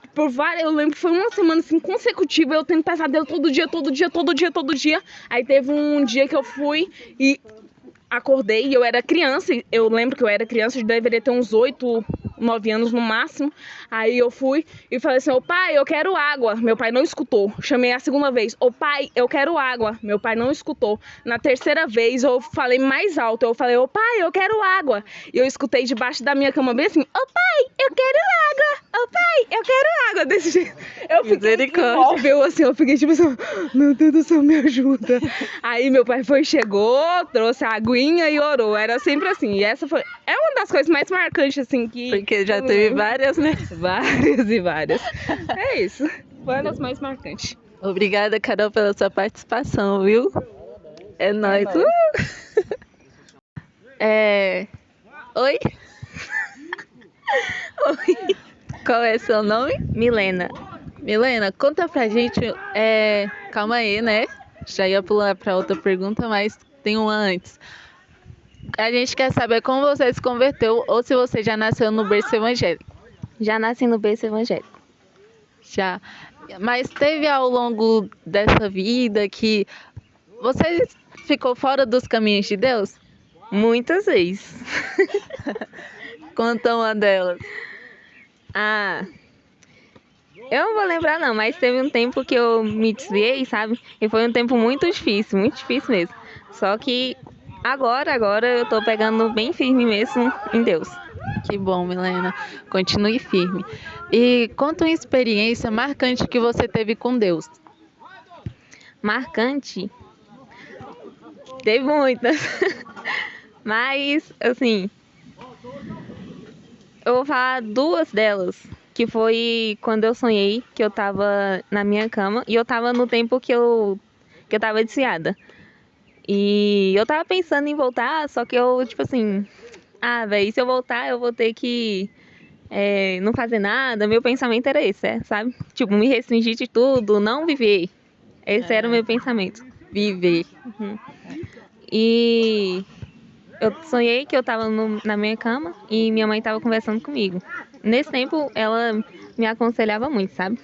eu lembro que foi uma semana assim, consecutiva, eu tendo pesadelo todo dia. Aí teve um dia que eu fui e acordei, e eu era criança, eu lembro que eu era criança, eu deveria ter uns 8, 9 anos no máximo. Aí eu fui e falei assim, ô pai, eu quero água. Meu pai não escutou. Chamei a segunda vez, ô pai, eu quero água. Meu pai não escutou. Na terceira vez eu falei mais alto, eu falei, ô pai, eu quero água. E eu escutei debaixo da minha cama bem assim, ô pai, eu quero água. Ô pai, eu quero água. Desse jeito. Eu fiquei imóvel, assim, eu fiquei tipo assim, meu Deus do céu, me ajuda. Aí meu pai chegou, trouxe a aguinha e orou. Era sempre assim. E essa é uma das coisas mais marcantes, assim, que... Porque já teve várias, né? Várias. É isso. Foi uma das mais marcantes. Obrigada, Carol, pela sua participação, viu? É nóis. Oi? Oi. Qual é seu nome? Milena. Milena, conta pra gente. Calma aí, né? Já ia pular pra outra pergunta, mas tem uma antes. A gente quer saber como você se converteu ou se você já nasceu no berço evangélico. Já nasci no berço evangélico. Já. Mas teve ao longo dessa vida que você ficou fora dos caminhos de Deus? Muitas vezes. Conta uma delas. Eu não vou lembrar não, mas teve um tempo que eu me desviei, sabe? E foi um tempo muito difícil mesmo. Só que agora eu tô pegando bem firme mesmo em Deus. Que bom, Milena. Continue firme. E conta uma experiência marcante que você teve com Deus. Marcante? Teve muitas. Mas, assim, eu vou falar duas delas. Que foi quando eu sonhei que eu tava na minha cama. E eu tava no tempo que eu tava desviada. E eu tava pensando em voltar, só que eu, tipo assim... velho, se eu voltar, eu vou ter que não fazer nada. Meu pensamento era esse, sabe? Tipo, me restringir de tudo, não viver. Esse era o meu pensamento. Viver. Uhum. E eu sonhei que eu tava na minha cama e minha mãe tava conversando comigo. Nesse tempo, ela me aconselhava muito, sabe?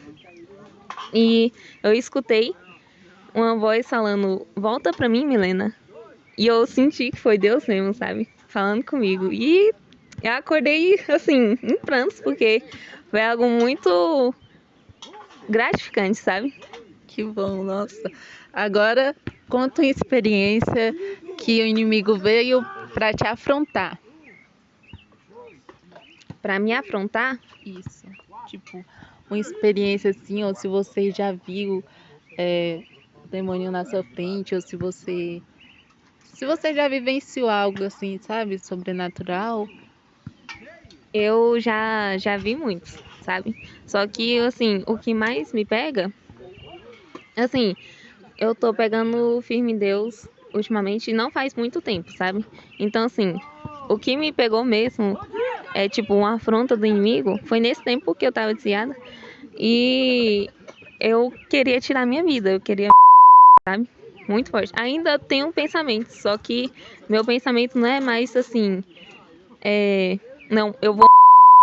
E eu escutei uma voz falando, volta pra mim, Milena. E eu senti que foi Deus mesmo, sabe? Falando comigo. E eu acordei, assim, em prantos, porque foi algo muito gratificante, sabe? Que bom, nossa. Agora, conta uma experiência que o inimigo veio pra te afrontar. Pra me afrontar? Isso. Tipo, uma experiência assim, ou se você já viu demônio na sua frente, ou se você já vivenciou algo assim, sabe, sobrenatural. Eu já vi muitos, sabe? Só que, assim, o que mais me pega, assim, eu tô pegando firme em Deus ultimamente, não faz muito tempo, sabe? Então, assim, o que me pegou mesmo é, tipo, uma afronta do inimigo, foi nesse tempo que eu tava desviada, e eu queria tirar minha vida, eu queria, sabe? Muito forte. Ainda tenho um pensamento, só que meu pensamento não é mais assim, não, eu vou,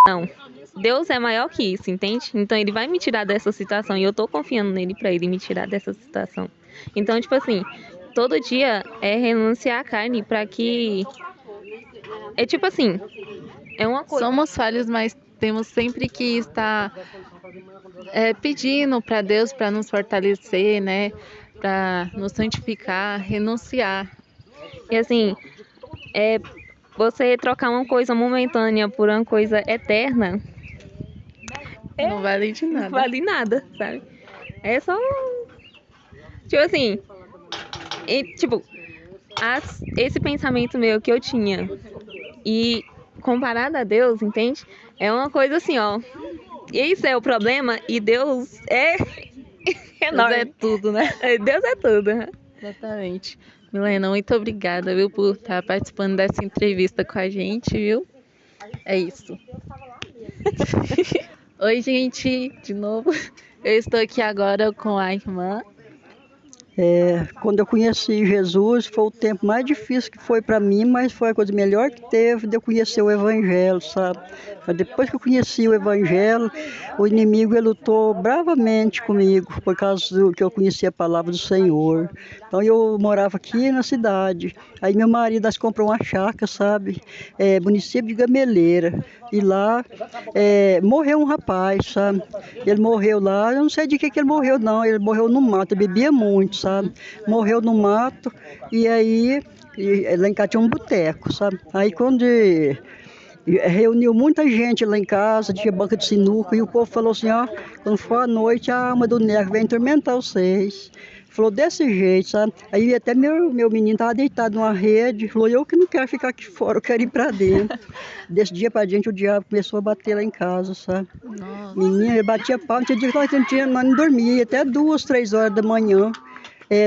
não. Deus é maior que isso, entende? Então ele vai me tirar dessa situação e eu tô confiando nele pra ele me tirar dessa situação. Então, tipo assim, todo dia é renunciar à carne pra que... É tipo assim, é uma coisa... Somos falhos, mas temos sempre que estar pedindo pra Deus pra nos fortalecer, né? Pra nos santificar, renunciar. E assim, você trocar uma coisa momentânea por uma coisa eterna... Não vale de nada. Não vale nada, sabe? É só... Tipo assim... esse pensamento meu que eu tinha e comparado a Deus, entende? É uma coisa assim, ó. Isso é o problema e Deus é enorme. Deus é tudo, né? Deus é tudo. Né? Exatamente. Milena, muito obrigada, viu, por estar participando dessa entrevista com a gente, viu? É isso. Oi, gente, de novo. Eu estou aqui agora com a irmã. Quando eu conheci Jesus, foi o tempo mais difícil que foi para mim, mas foi a coisa melhor que teve de eu conhecer o Evangelho, sabe? Depois que eu conheci o Evangelho, o inimigo ele lutou bravamente comigo, por causa do que eu conhecia a palavra do Senhor. Então eu morava aqui na cidade, aí meu marido nós comprou uma chácara, sabe? Município de Gameleira, e lá morreu um rapaz, sabe? Ele morreu lá, eu não sei de que ele morreu não, ele morreu no mato, ele bebia muito, sabe? Morreu no mato, e aí lá em casa tinha um boteco, sabe? Aí quando reuniu muita gente lá em casa, tinha banca de sinuca, e o povo falou assim, ó, quando for à noite a alma do negro vem atormentar vocês. Falou desse jeito, sabe? Aí até meu menino estava deitado numa rede, falou, eu que não quero ficar aqui fora, eu quero ir para dentro. Desse dia para diante o diabo começou a bater lá em casa, sabe? Nossa. Menina, ele batia pau, tinha dia que nós não dormia, até 2, 3 horas da manhã.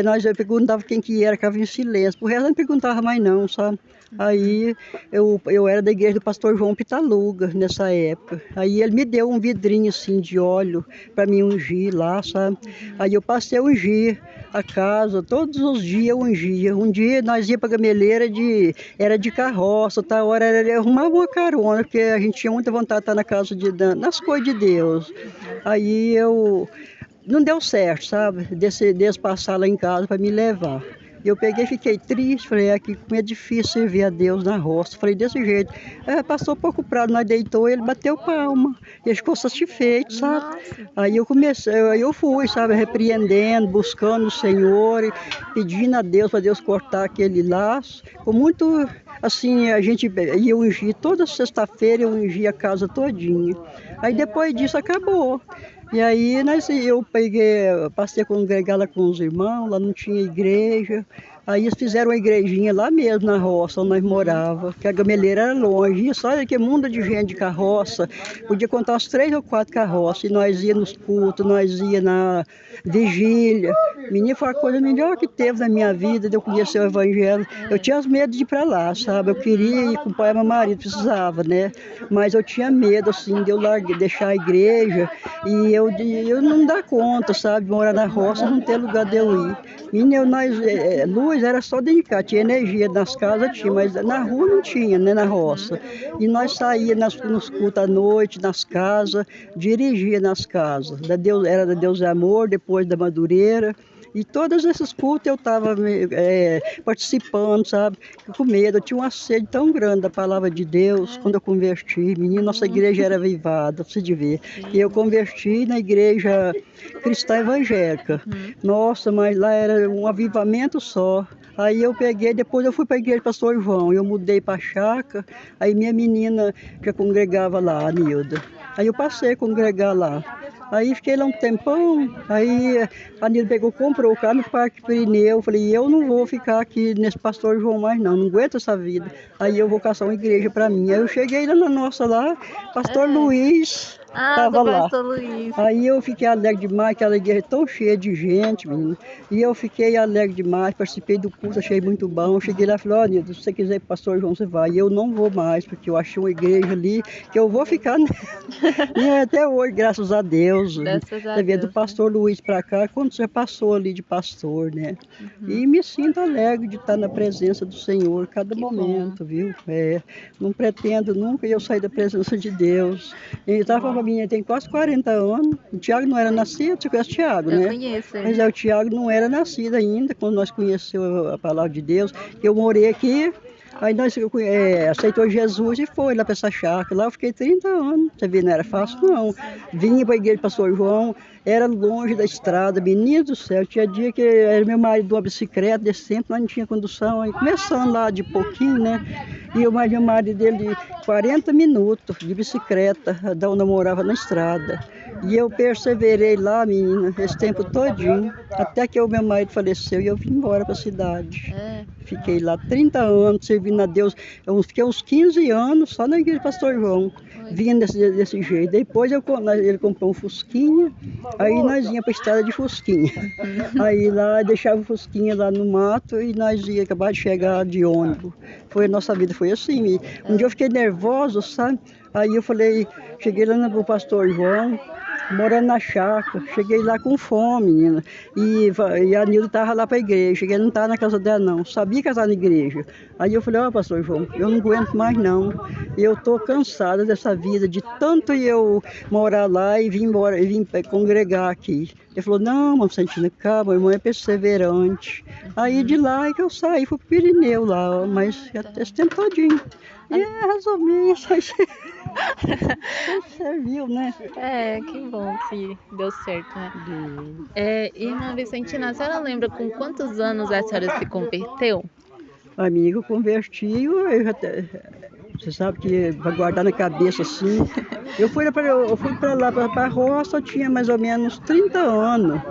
Nós perguntava quem que era, ficava em silêncio, por resto não perguntava mais não, sabe? Aí eu era da igreja do pastor João Pitaluga nessa época. Aí ele me deu um vidrinho assim de óleo para mim ungir lá, sabe? Aí eu passei a ungir a casa, todos os dias eu ungia. Um dia nós ia para Gameleira, era de carroça, outra hora ele arrumava uma carona, porque a gente tinha muita vontade de estar na casa nas coisas de Deus. Aí não deu certo, sabe? Desse passar lá em casa para me levar. Eu peguei e fiquei triste, falei, aqui como é difícil servir a Deus na roça. Falei, desse jeito. Passou pouco prazo, nós deitou, ele bateu palma. Ele ficou satisfeito, sabe? Nossa. Aí eu comecei, aí eu fui, sabe, repreendendo, buscando o Senhor, pedindo a Deus para Deus cortar aquele laço. Com muito, assim, a gente ia ungir, toda sexta-feira eu ungia a casa todinha. Aí depois disso acabou. E aí eu passei a congregar lá com os irmãos, lá não tinha igreja. Aí eles fizeram uma igrejinha lá mesmo na roça, onde nós morávamos, que a gameleira era longe. E só que mundo de gente de carroça, podia contar uns 3 ou 4 carroças. E nós ia nos cultos, nós ia na vigília. Menina, foi a coisa melhor que teve na minha vida, de eu conhecer o evangelho. Eu tinha medo de ir para lá, sabe? Eu queria ir com o pai e meu marido, precisava, né? Mas eu tinha medo, assim, de eu deixar a igreja e eu não dar conta, sabe? Morar na roça, não ter lugar de eu ir. Menina, luz era só dentro de casa, tinha energia nas casas, tinha, mas na rua não tinha, né, na roça. E nós saíamos nos cultos à noite, nas casas, dirigia nas casas. Era da Deus é Amor, depois da Madureira. E todos esses cultos eu estava participando, sabe? Com medo, eu tinha uma sede tão grande da palavra de Deus quando eu converti. Menina, nossa igreja era avivada, pra você de ver. E eu converti na igreja cristã evangélica. Nossa, mas lá era um avivamento só. Aí eu peguei, depois eu fui para a igreja do pastor João, eu mudei para a chácara, aí minha menina já congregava lá, a Nilda. Aí eu passei a congregar lá. Aí fiquei lá um tempão, aí a Nilda comprou o carro no Parque Pirineu. Falei, eu não vou ficar aqui nesse pastor João mais não aguento essa vida. Aí eu vou caçar uma igreja para mim. Aí eu cheguei lá na nossa lá, pastor Luiz estava lá. Luiz. Aí eu fiquei alegre demais, aquela igreja tão cheia de gente, menina. E eu fiquei alegre demais, participei do culto, achei muito bom. Eu cheguei lá e falei, ó, Nilda, se você quiser ir pro pastor João, você vai. E eu não vou mais, porque eu achei uma igreja ali que eu vou ficar e até hoje, graças a Deus. Você vê do pastor Luiz para cá, quando você passou ali de pastor, né? E me sinto alegre de estar na presença do Senhor cada momento, viu? Não pretendo nunca eu sair da presença de Deus. Ele estava falando, minha tem quase 40 anos. O Tiago não era nascido, você conhece o Tiago, né? Eu conheço. Mas o Tiago não era nascido ainda, quando nós conhecemos a palavra de Deus. Eu morei aqui. Aí nós aceitou Jesus e foi lá para essa chácara. Lá eu fiquei 30 anos. Você vê, não era fácil, não. Vinha para a igreja do pastor João, era longe da estrada, menino do céu. Tinha dia que era meu marido de uma bicicleta, desse tempo nós não tinha condução. Aí começando lá de pouquinho, né? E o meu marido dele de 40 minutos de bicicleta, da onde eu morava na estrada. E eu perseverei lá, menina, esse tempo todinho, até que o meu marido faleceu e eu vim embora para a cidade. Fiquei lá 30 anos servindo a Deus. Eu fiquei uns 15 anos só na igreja do pastor João, vindo desse jeito. Depois ele comprou um Fusquinha, aí nós íamos para a estrada de Fusquinha. Aí lá deixava o Fusquinha lá no mato e nós ia acabar de chegar de ônibus. A nossa vida foi assim. Um dia eu fiquei nervosa, sabe? Aí eu falei, cheguei lá no pastor João, morando na chácara, cheguei lá com fome, menina, e a Nilda estava lá para a igreja, cheguei, não estava na casa dela não, sabia que ela estava na igreja. Aí eu falei, ó, pastor João, eu não aguento mais não, eu estou cansada dessa vida, de tanto eu morar lá e vim embora, e vim congregar aqui. Ele falou, não, irmã Santina, calma, a irmã é perseverante. Aí de lá é que eu saí, fui para o Pirineu lá, mas até esse tempo todinho. Resolvi isso aí. Você viu, né? Que bom que deu certo, né? Irmã Vicentina, a senhora lembra com quantos anos a senhora se converteu? Amiga, eu converti, você sabe que vai guardar na cabeça assim. Eu fui para lá, para a roça, eu tinha mais ou menos 30 anos.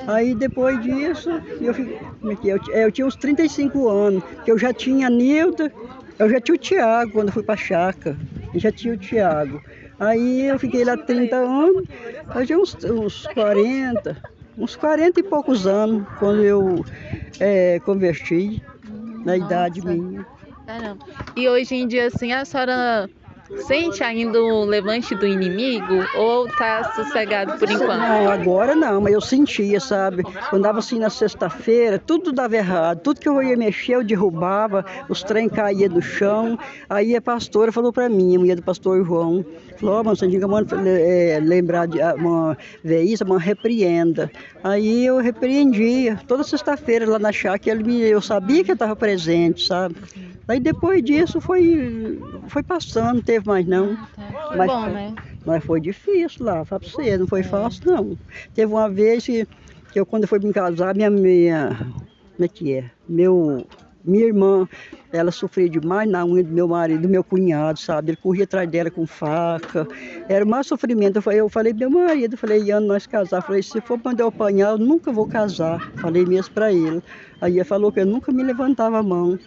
Aí depois disso, eu tinha uns 35 anos, que eu já tinha a Nilda. Eu já tinha o Tiago quando eu fui para a chácara, já tinha o Tiago. Aí eu fiquei lá 30 anos, eu tinha uns 40 e poucos anos quando eu converti, na idade minha. Caramba. E hoje em dia, assim, a senhora Sente ainda o levante do inimigo ou tá sossegado por enquanto? Não, agora não, mas eu sentia, sabe? Quando dava assim na sexta-feira, tudo dava errado. Tudo que eu ia mexer, eu derrubava, os trem caíam do chão. Aí a pastora falou pra mim, a mulher do pastor João, falou, ó, você diga, mano, lembrar de ver isso, mano, repreenda. Aí eu repreendia, toda sexta-feira lá na chácara, eu sabia que eu estava presente, sabe? Aí depois disso foi passando, não teve mais não. Foi mas, bom, né? Mas foi difícil lá, fala pra você, não foi fácil não. Teve uma vez que eu, quando eu fui me casar, como é que é? Minha irmã, ela sofria demais na unha do meu marido, do meu cunhado, sabe? Ele corria atrás dela com faca. Era o maior sofrimento. Eu falei pro meu marido, falei, Iano, nós casar. Falei, se for para eu apanhar, eu nunca vou casar. Falei mesmo para ele. Aí ele falou que eu nunca me levantava a mão.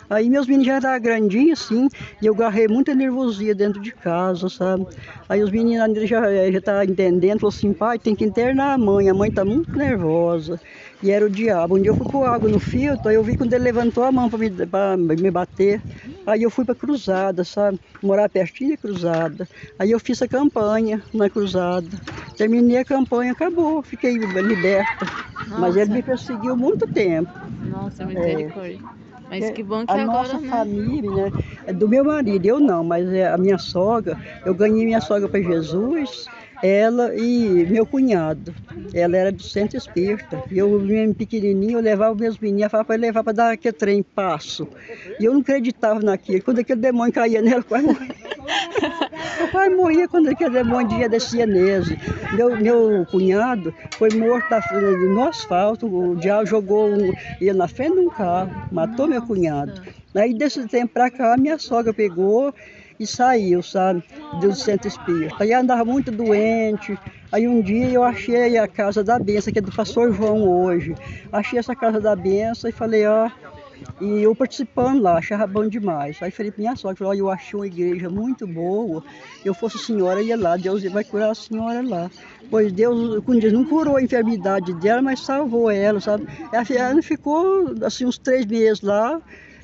Aí meus meninos já estavam grandinhos assim, e eu agarrei muita nervosia dentro de casa, sabe? Aí os meninos já estavam entendendo, falaram assim, pai, tem que internar a mãe está muito nervosa. E era o diabo. Um dia eu fui pôr água no filtro, aí eu vi quando ele levantou a mão para me bater. Aí eu fui para Cruzada, sabe? Morar pertinho de Cruzada. Aí eu fiz a campanha na Cruzada. Terminei a campanha, acabou, fiquei liberta. Nossa. Mas ele me perseguiu muito tempo. Nossa, misericórdia. Mas que bom que a agora, nossa né? família, né? É do meu marido, eu não, mas a minha sogra, eu ganhei minha sogra para Jesus, ela e meu cunhado. Ela era do Centro Espírita. E eu, menino pequenininho, eu levava meus meninos, falava para levar para dar aquele trem passo. E eu não acreditava naquilo. Quando aquele demônio caía nela, eu quase morria. Eu quase morria quando aquele demônio descia nele. Meu cunhado foi morto no asfalto, o diabo jogou ele na frente de um carro, matou meu cunhado. Aí desse tempo para cá, minha sogra pegou e saiu, sabe, do Centro Espírita. Aí andava muito doente. Aí um dia eu achei a Casa da Benção, que é do pastor João hoje. Achei essa Casa da Benção e falei, ó, e eu participando lá, achava bom demais. Aí falei para minha sogra, ó, eu achei uma igreja muito boa, eu fosse senhora, ia lá, Deus vai curar a senhora lá. Pois Deus, como diz, não curou a enfermidade dela, mas salvou ela, sabe. Ela não ficou, assim, uns 3 meses lá.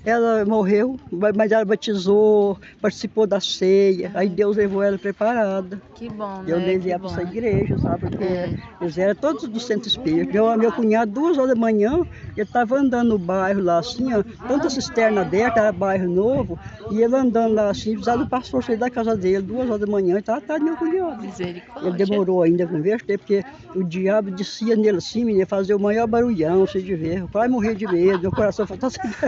Ela morreu, mas ela batizou, participou da ceia, aí Deus levou ela preparada. Que bom, né? Eu levei ela para essa igreja, sabe? Porque eles eram todos do Centro Espírita. Meu cunhado, 2 horas da manhã, ele estava andando no bairro lá assim, ó, tanta cisterna aberta, era bairro novo, e ele andando lá assim, precisava do pastor sair da casa dele, 2 horas da manhã, e estava atrás do meu cunhado. Misericórdia. Ele demorou ainda a converter, porque o diabo descia nele assim, menina, fazer o maior barulhão, você de ver. O pai morria de medo, meu coração faltava assim.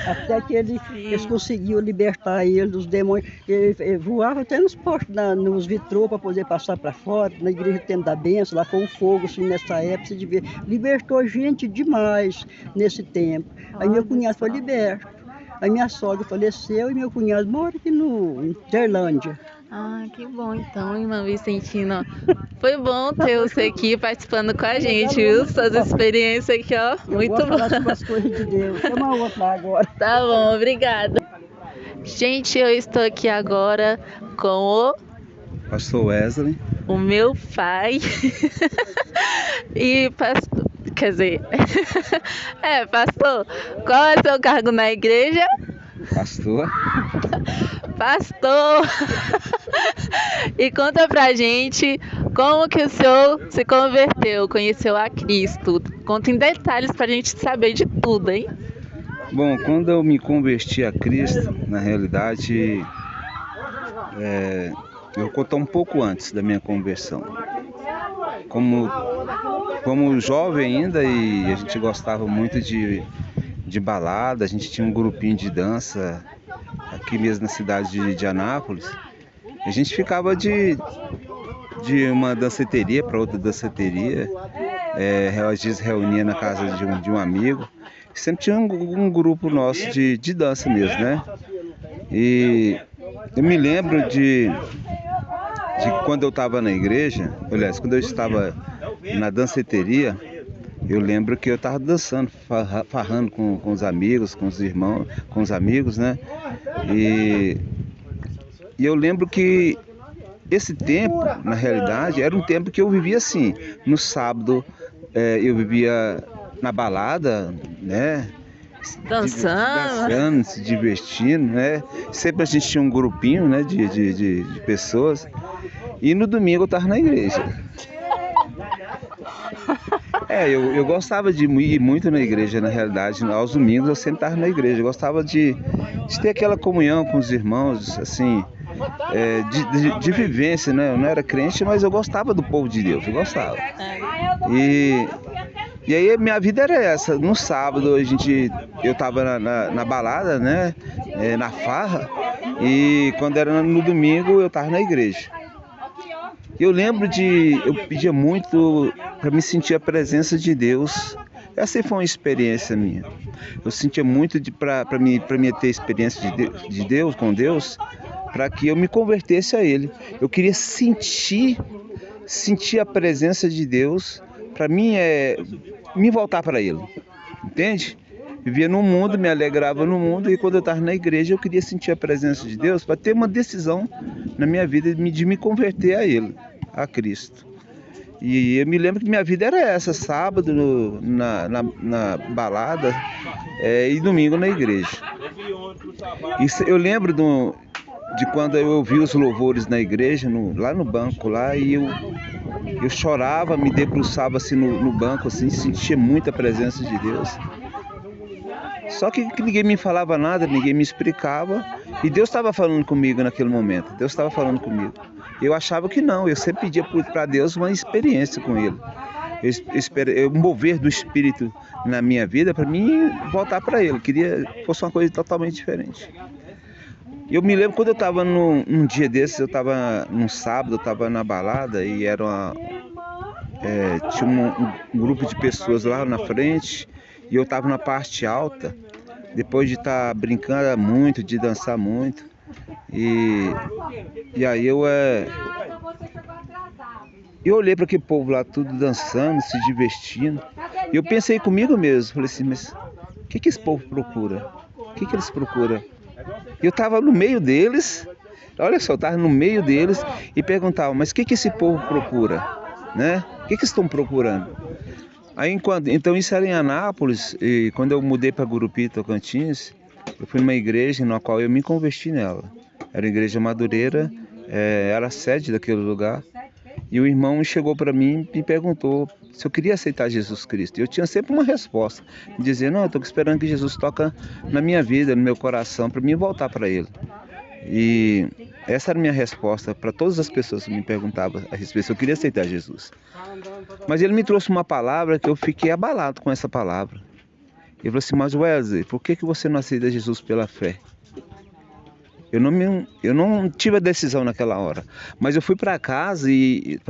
Até que eles conseguiam libertar ele dos demônios. Ele voava até nos postos, nos vitrô para poder passar para fora, na igreja Tempo da Benção, lá com o fogo, assim, nessa época, de ver. Libertou gente demais nesse tempo. Aí meu cunhado foi liberto. Aí minha sogra faleceu e meu cunhado mora aqui no Interlândia. Ah, que bom então, irmã Vicentina. Foi bom ter você aqui participando com a gente, viu? Suas experiências aqui, ó, muito bom. As coisas de Deus. Chama outra lá agora. Tá bom, obrigada. Gente, eu estou aqui agora com o pastor Wesley, o meu pai. E pastor, quer dizer, pastor, qual é o seu cargo na igreja? Pastor. Pastor! E conta pra gente como que o senhor se converteu, conheceu a Cristo. Conta em detalhes pra gente saber de tudo, hein? Bom, quando eu me converti a Cristo, na realidade, eu vou contar um pouco antes da minha conversão. Como jovem ainda, e a gente gostava muito de balada, a gente tinha um grupinho de dança aqui mesmo na cidade de Anápolis. A gente ficava de uma danceteria para outra danceteria, às vezes reunia na casa de um amigo. Sempre tinha um grupo nosso de dança mesmo, né? E eu me lembro de quando eu estava na igreja, aliás, quando eu estava na danceteria, eu lembro que eu estava dançando, farrando com os amigos, com os irmãos, com os amigos, né? E eu lembro que esse tempo, na realidade, era um tempo que eu vivia assim. No sábado, eu vivia na balada, né? Dançando. Se divertindo, né? Sempre a gente tinha um grupinho, né, de pessoas. E no domingo eu tava na igreja. Eu gostava de ir muito na igreja, na realidade. Aos domingos eu sempre estava na igreja. Eu gostava de ter aquela comunhão com os irmãos, assim, de vivência, né? Eu não era crente, mas eu gostava do povo de Deus, eu gostava. E aí minha vida era essa. No sábado eu estava na balada, né? Na farra. E quando era no domingo eu estava na igreja. Eu lembro eu pedia muito para me sentir a presença de Deus. Essa foi uma experiência minha. Eu sentia muito para mim ter experiência de Deus, com Deus, para que eu me convertesse a Ele. Eu queria sentir a presença de Deus, para mim me voltar para Ele, entende? Vivia no mundo, me alegrava no mundo, e quando eu estava na igreja eu queria sentir a presença de Deus para ter uma decisão na minha vida de me converter a Ele, a Cristo. E eu me lembro que minha vida era essa: sábado na balada e domingo na igreja. Eu lembro de quando eu ouvi os louvores na igreja, lá no banco, lá, e eu chorava, me debruçava assim no banco, assim, sentia muita presença de Deus. Só que ninguém me falava nada, ninguém me explicava, e Deus estava falando comigo naquele momento. Deus estava falando comigo. Eu achava que não, eu sempre pedia para Deus uma experiência com Ele. Eu mover do Espírito na minha vida para mim voltar para Ele. Eu queria que fosse uma coisa totalmente diferente. Eu me lembro quando eu estava num dia desses, eu estava num sábado, eu estava na balada e tinha um grupo de pessoas lá na frente e eu estava na parte alta, depois de estar brincando muito, de dançar muito. E aí eu olhei para aquele povo lá, tudo dançando, se divertindo. E eu pensei comigo mesmo, falei assim, mas o que esse povo procura? O que eles procuram? Eu estava no meio deles, olha só, eu estava no meio deles e perguntava, mas o que esse povo procura? Né? O que eles estão procurando? Aí, então isso era em Anápolis, e quando eu mudei para Gurupi, Tocantins, eu fui numa igreja na qual eu me converti nela. Era a igreja Madureira, era a sede daquele lugar. E o irmão chegou para mim e me perguntou se eu queria aceitar Jesus Cristo. E eu tinha sempre uma resposta, dizendo, não, eu estou esperando que Jesus toque na minha vida, no meu coração, para mim voltar para Ele. E essa era a minha resposta para todas as pessoas que me perguntavam a respeito se eu queria aceitar Jesus. Mas ele me trouxe uma palavra que eu fiquei abalado com essa palavra. Ele falou assim, mas Wesley, por que você não aceita Jesus pela fé? Eu não tive a decisão naquela hora, mas eu fui para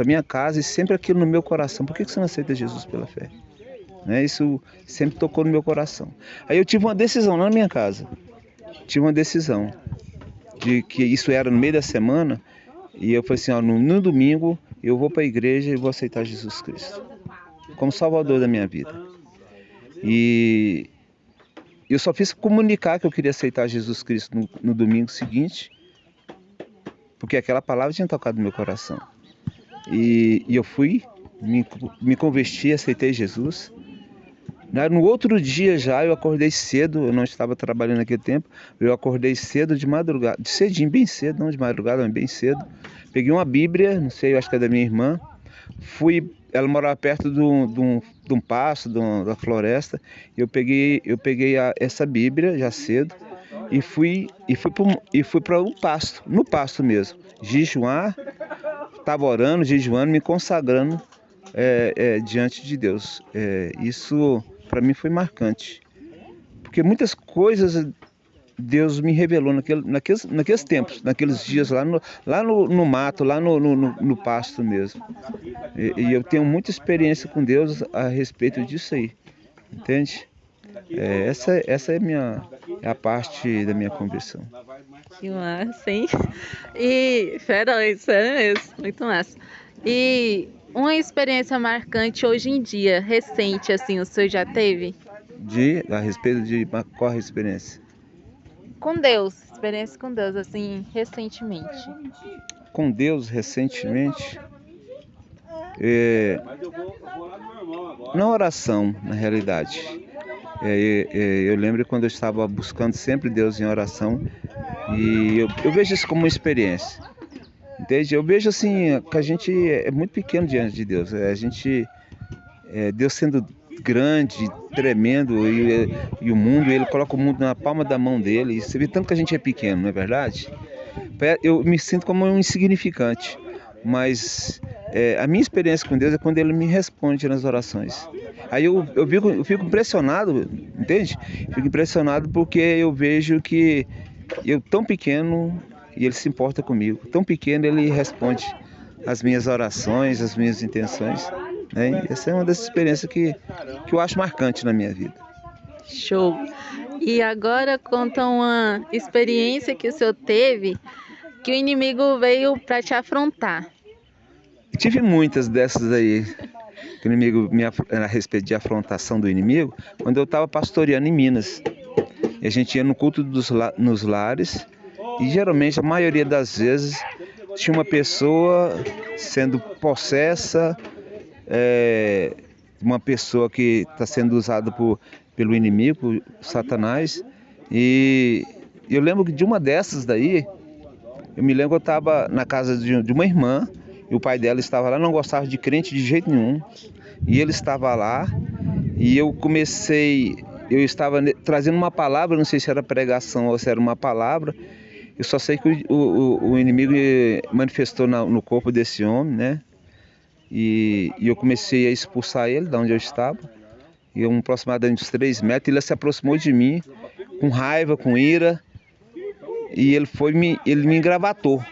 minha casa e sempre aquilo no meu coração. Por que você não aceita Jesus pela fé? Né? Isso sempre tocou no meu coração. Aí eu tive uma decisão lá na minha casa. Tive uma decisão de que isso era no meio da semana e eu falei assim, no domingo eu vou para a igreja e vou aceitar Jesus Cristo como Salvador da minha vida. E eu só fiz comunicar que eu queria aceitar Jesus Cristo no domingo seguinte, porque aquela palavra tinha tocado no meu coração. E eu fui, me converti, aceitei Jesus. No outro dia já eu acordei cedo, eu não estava trabalhando naquele tempo, eu acordei cedo de madrugada, cedinho, bem cedo, não de madrugada, mas bem cedo. Peguei uma Bíblia, não sei, eu acho que é da minha irmã, ela morava perto de um pasto, da floresta, e eu peguei essa Bíblia já cedo e fui para um pasto, no pasto mesmo, jejuar, estava orando, jejuando, me consagrando diante de Deus. Isso para mim foi marcante, porque muitas coisas Deus me revelou naqueles tempos, naqueles dias lá no mato, lá no pasto mesmo. E eu tenho muita experiência com Deus a respeito disso aí, entende? Essa é a parte da minha conversão. Que massa, hein? E, fera, isso é mesmo, muito massa. E uma experiência marcante hoje em dia, recente, assim, o senhor já teve? A respeito de qual a experiência? Com Deus, experiência com Deus, assim, recentemente. Com Deus, recentemente? Na oração, na realidade. Eu lembro quando eu estava buscando sempre Deus em oração, e eu vejo isso como uma experiência. Entende? Eu vejo assim que a gente é muito pequeno diante de Deus. Deus sendo grande, tremendo, e o mundo, ele coloca o mundo na palma da mão dele. E você vê tanto que a gente é pequeno, não é verdade? Eu me sinto como um insignificante, mas a minha experiência com Deus é quando ele me responde nas orações. Aí eu fico impressionado, entende? Fico impressionado porque eu vejo que eu tão pequeno e ele se importa comigo. Tão pequeno ele responde as minhas orações, as minhas intenções. Né? Essa é uma das experiências que eu acho marcante na minha vida. Show! E agora conta uma experiência que o senhor teve que o inimigo veio para te afrontar. Eu tive muitas dessas aí. O inimigo, a respeito de afrontação do inimigo, quando eu estava pastoreando em Minas. E a gente ia no culto nos lares, e geralmente, a maioria das vezes, tinha uma pessoa sendo possessa, uma pessoa que está sendo usada pelo inimigo, por Satanás. E eu lembro de uma dessas daí, eu me lembro que eu estava na casa de uma irmã, e o pai dela estava lá, não gostava de crente de jeito nenhum. E ele estava lá, e eu estava trazendo uma palavra, não sei se era pregação ou se era uma palavra. Eu só sei que o inimigo manifestou no corpo desse homem, né? E eu comecei a expulsar ele de onde eu estava. E aproximadamente uns 3 metros, ele se aproximou de mim, com raiva, com ira. E ele me engravatou,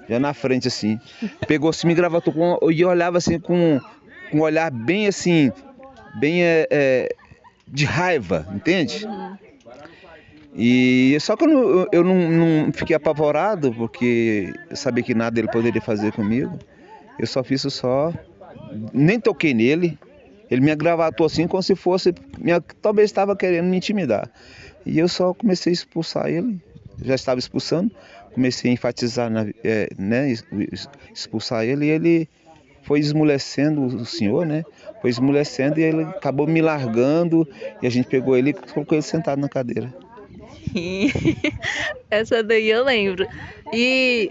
já na frente assim. Pegou assim, me engravatou, e eu olhava assim com um olhar bem assim, bem de raiva, entende? E só que eu não fiquei apavorado, porque eu sabia que nada ele poderia fazer comigo. Eu só fiz nem toquei nele. Ele me agravatou assim como se fosse, talvez estava querendo me intimidar. E eu só comecei a expulsar ele, já estava expulsando, comecei a enfatizar, expulsar ele, e ele foi esmolecendo o senhor, né? Foi esmolecendo, e ele acabou me largando, e a gente pegou ele e colocou ele sentado na cadeira. Essa daí eu lembro. E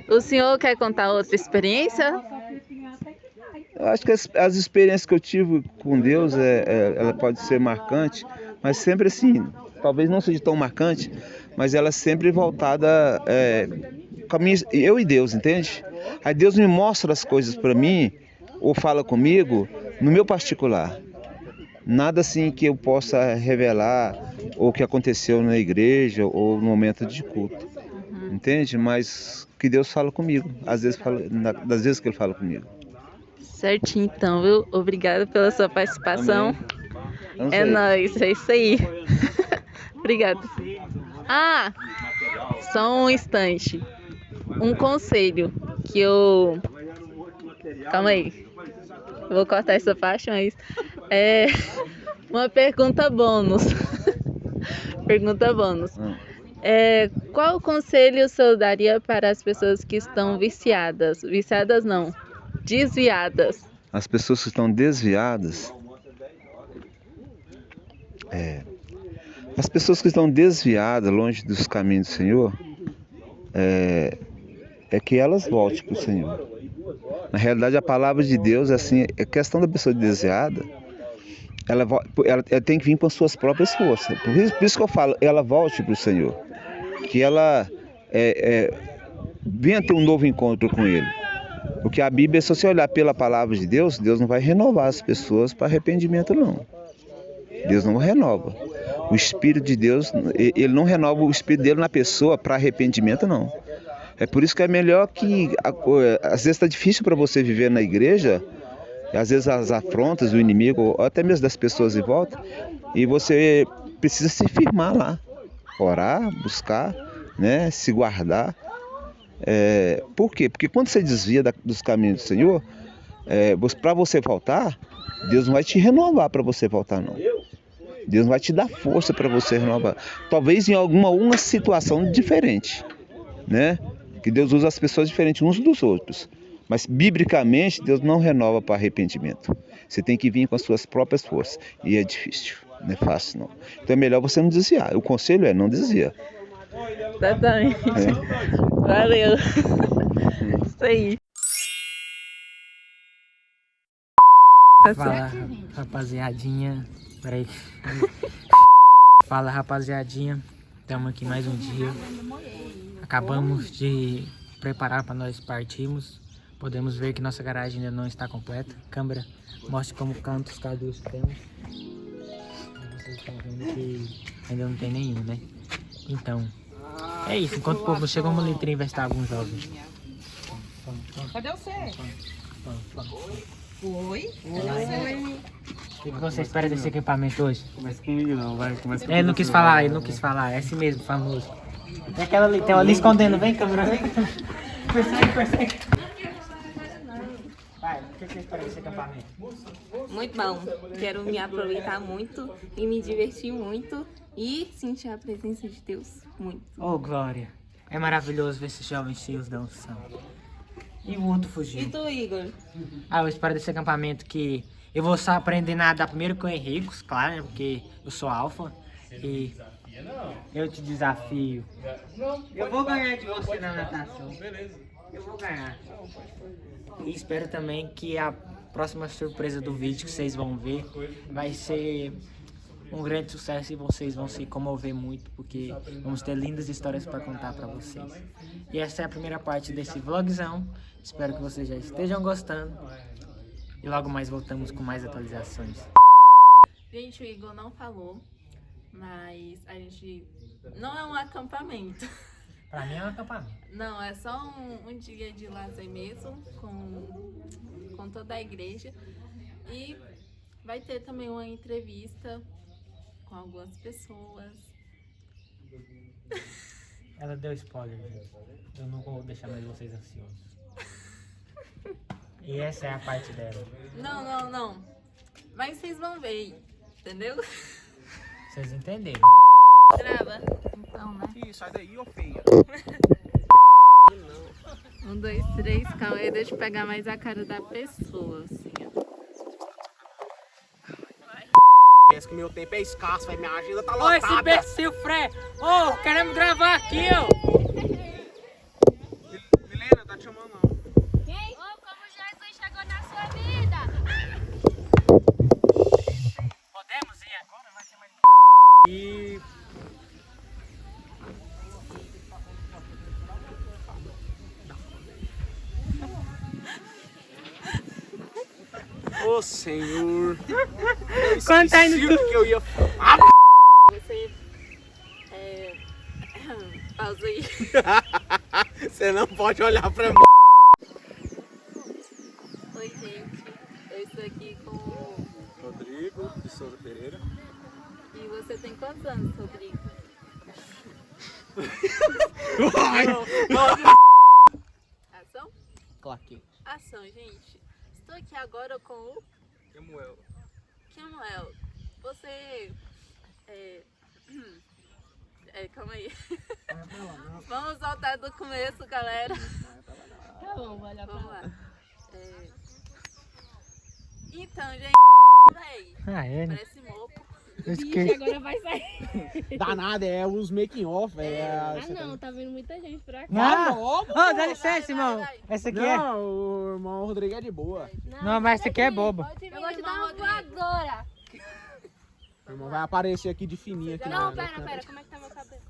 o senhor quer contar outra experiência? Eu acho que as experiências que eu tive com Deus, ela pode ser marcante, mas sempre assim, talvez não seja tão marcante, mas ela sempre voltada eu e Deus, entende? Aí Deus me mostra as coisas para mim, ou fala comigo, no meu particular. Nada assim que eu possa revelar, ou que aconteceu na igreja, ou no momento de culto. Entende? Mas que Deus fala comigo, das vezes que Ele fala comigo. Certinho então, viu? Obrigada pela sua participação. É nóis, é isso aí. Obrigada. Só um instante. Um conselho que eu... Calma aí. Eu vou cortar essa parte, mas... uma pergunta bônus. Pergunta bônus. Qual conselho o senhor daria para as pessoas que estão viciadas? Viciadas não, desviadas. As pessoas que estão desviadas... As pessoas que estão desviadas, longe dos caminhos do Senhor, que elas voltem para o Senhor. Na realidade, a palavra de Deus, assim, a questão da pessoa desviada, ela tem que vir com as suas próprias forças. Por isso que eu falo, ela volte para o Senhor. Que ela venha ter um novo encontro com Ele. Porque a Bíblia, se você olhar pela palavra de Deus, Deus não vai renovar as pessoas para arrependimento, não. Deus não renova. O Espírito de Deus, Ele não renova o Espírito dele na pessoa para arrependimento, não. É por isso que é melhor que... Às vezes está difícil para você viver na igreja, às vezes as afrontas do inimigo, ou até mesmo das pessoas em volta, e você precisa se firmar lá. Orar, buscar, né, se guardar. Por quê? Porque quando você desvia dos caminhos do Senhor, para você voltar, Deus não vai te renovar para você voltar, não. Deus não vai te dar força para você renovar. Talvez em alguma situação diferente, né? Que Deus usa as pessoas diferentes uns dos outros. Mas, biblicamente, Deus não renova para arrependimento. Você tem que vir com as suas próprias forças. E é difícil. Não é fácil, não. Então é melhor você não desviar. O conselho é não desviar. Exatamente. Valeu. Isso aí. Fala, rapaziadinha. Peraí. Fala, rapaziadinha. Estamos aqui mais um dia. Acabamos de preparar para nós partirmos. Podemos ver que nossa garagem ainda não está completa. Câmera, mostre como quantos cadus temos. Vocês estão vendo que ainda não tem nenhum, né? Então, é isso. Enquanto o povo chega, vamos ali entrevistar alguns jovens. Cadê você? Oi? O que você espera desse equipamento hoje? Começa comigo não, vai. Começa Ele não quis falar, ele não quis falar. É assim mesmo, famoso. Tem aquela ali, tem uma ali escondendo. Vem, câmera, vem. Persegue. Vai, o que você espera desse acampamento? Muito bom. Quero me aproveitar muito e me divertir muito e sentir a presença de Deus muito. Oh, Glória. É maravilhoso ver esses jovens cheios da unção. E o outro fugiu. E tu, Igor? Eu espero desse acampamento que eu vou só aprender a nadar primeiro com o Henrico, claro, né? Porque eu sou alfa. E eu te desafio. Eu vou ganhar de você na natação. Eu vou ganhar. E espero também que a próxima surpresa do vídeo que vocês vão ver vai ser um grande sucesso e vocês vão se comover muito, porque vamos ter lindas histórias para contar para vocês. E essa é a primeira parte desse vlogzão. Espero que vocês já estejam gostando. E logo mais voltamos com mais atualizações. Gente, o Igor não falou, mas a gente não é um acampamento. Pra mim é um acampamento. Não, é só um dia de lazer mesmo, com toda a igreja. E vai ter também uma entrevista com algumas pessoas. Ela deu spoiler, gente. Eu não vou deixar mais vocês ansiosos. E essa é a parte dela. Não. Mas vocês vão ver, entendeu? Vocês entenderam? Grava. Então, né? Ih, sai daí, ô feia. 1, 2, 3, calma aí, deixa eu pegar mais a cara da pessoa, assim, ó. Pensa que meu tempo é escasso, velho. Minha agenda tá Ô, lotada. esse imbecil, Fred! Ô, queremos gravar aqui, ó! Milena, tá te chamando não. Quem? Oh, como Jesus chegou na sua vida! Podemos ir agora? Vai ser mais... E... Ô, Senhor. Quando tá indo que eu ia falar. Você... pausa aí. Você não pode olhar pra mim. Oi, gente. Eu estou aqui com o Rodrigo de Souza Pereira. E você tem quantos anos, Rodrigo? Ação? Claquei. Ação, gente. Estou aqui agora com o Kemuel. Você... calma aí. Vamos voltar do começo, galera. Tá bom, vai lá. Vamos lá. Então, gente, véi, é, né? parece moco. Ixi, agora vai sair. Danada, é os making off, Não, tá vindo muita gente pra cá. Dá licença, irmão. Essa aqui é... Não, o irmão Rodrigo é de boa. Não, mas essa aqui é boba. Eu vou te dar uma voadora. O irmão vai aparecer aqui de fininho aqui. Não, pera, como é que tá meu cabelo?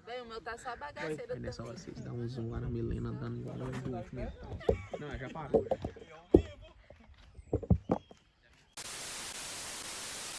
Bem, o meu tá só bagaceiro Olha só também. vocês, dá um zoom lá na Milena dando igual do último. Não, já parou.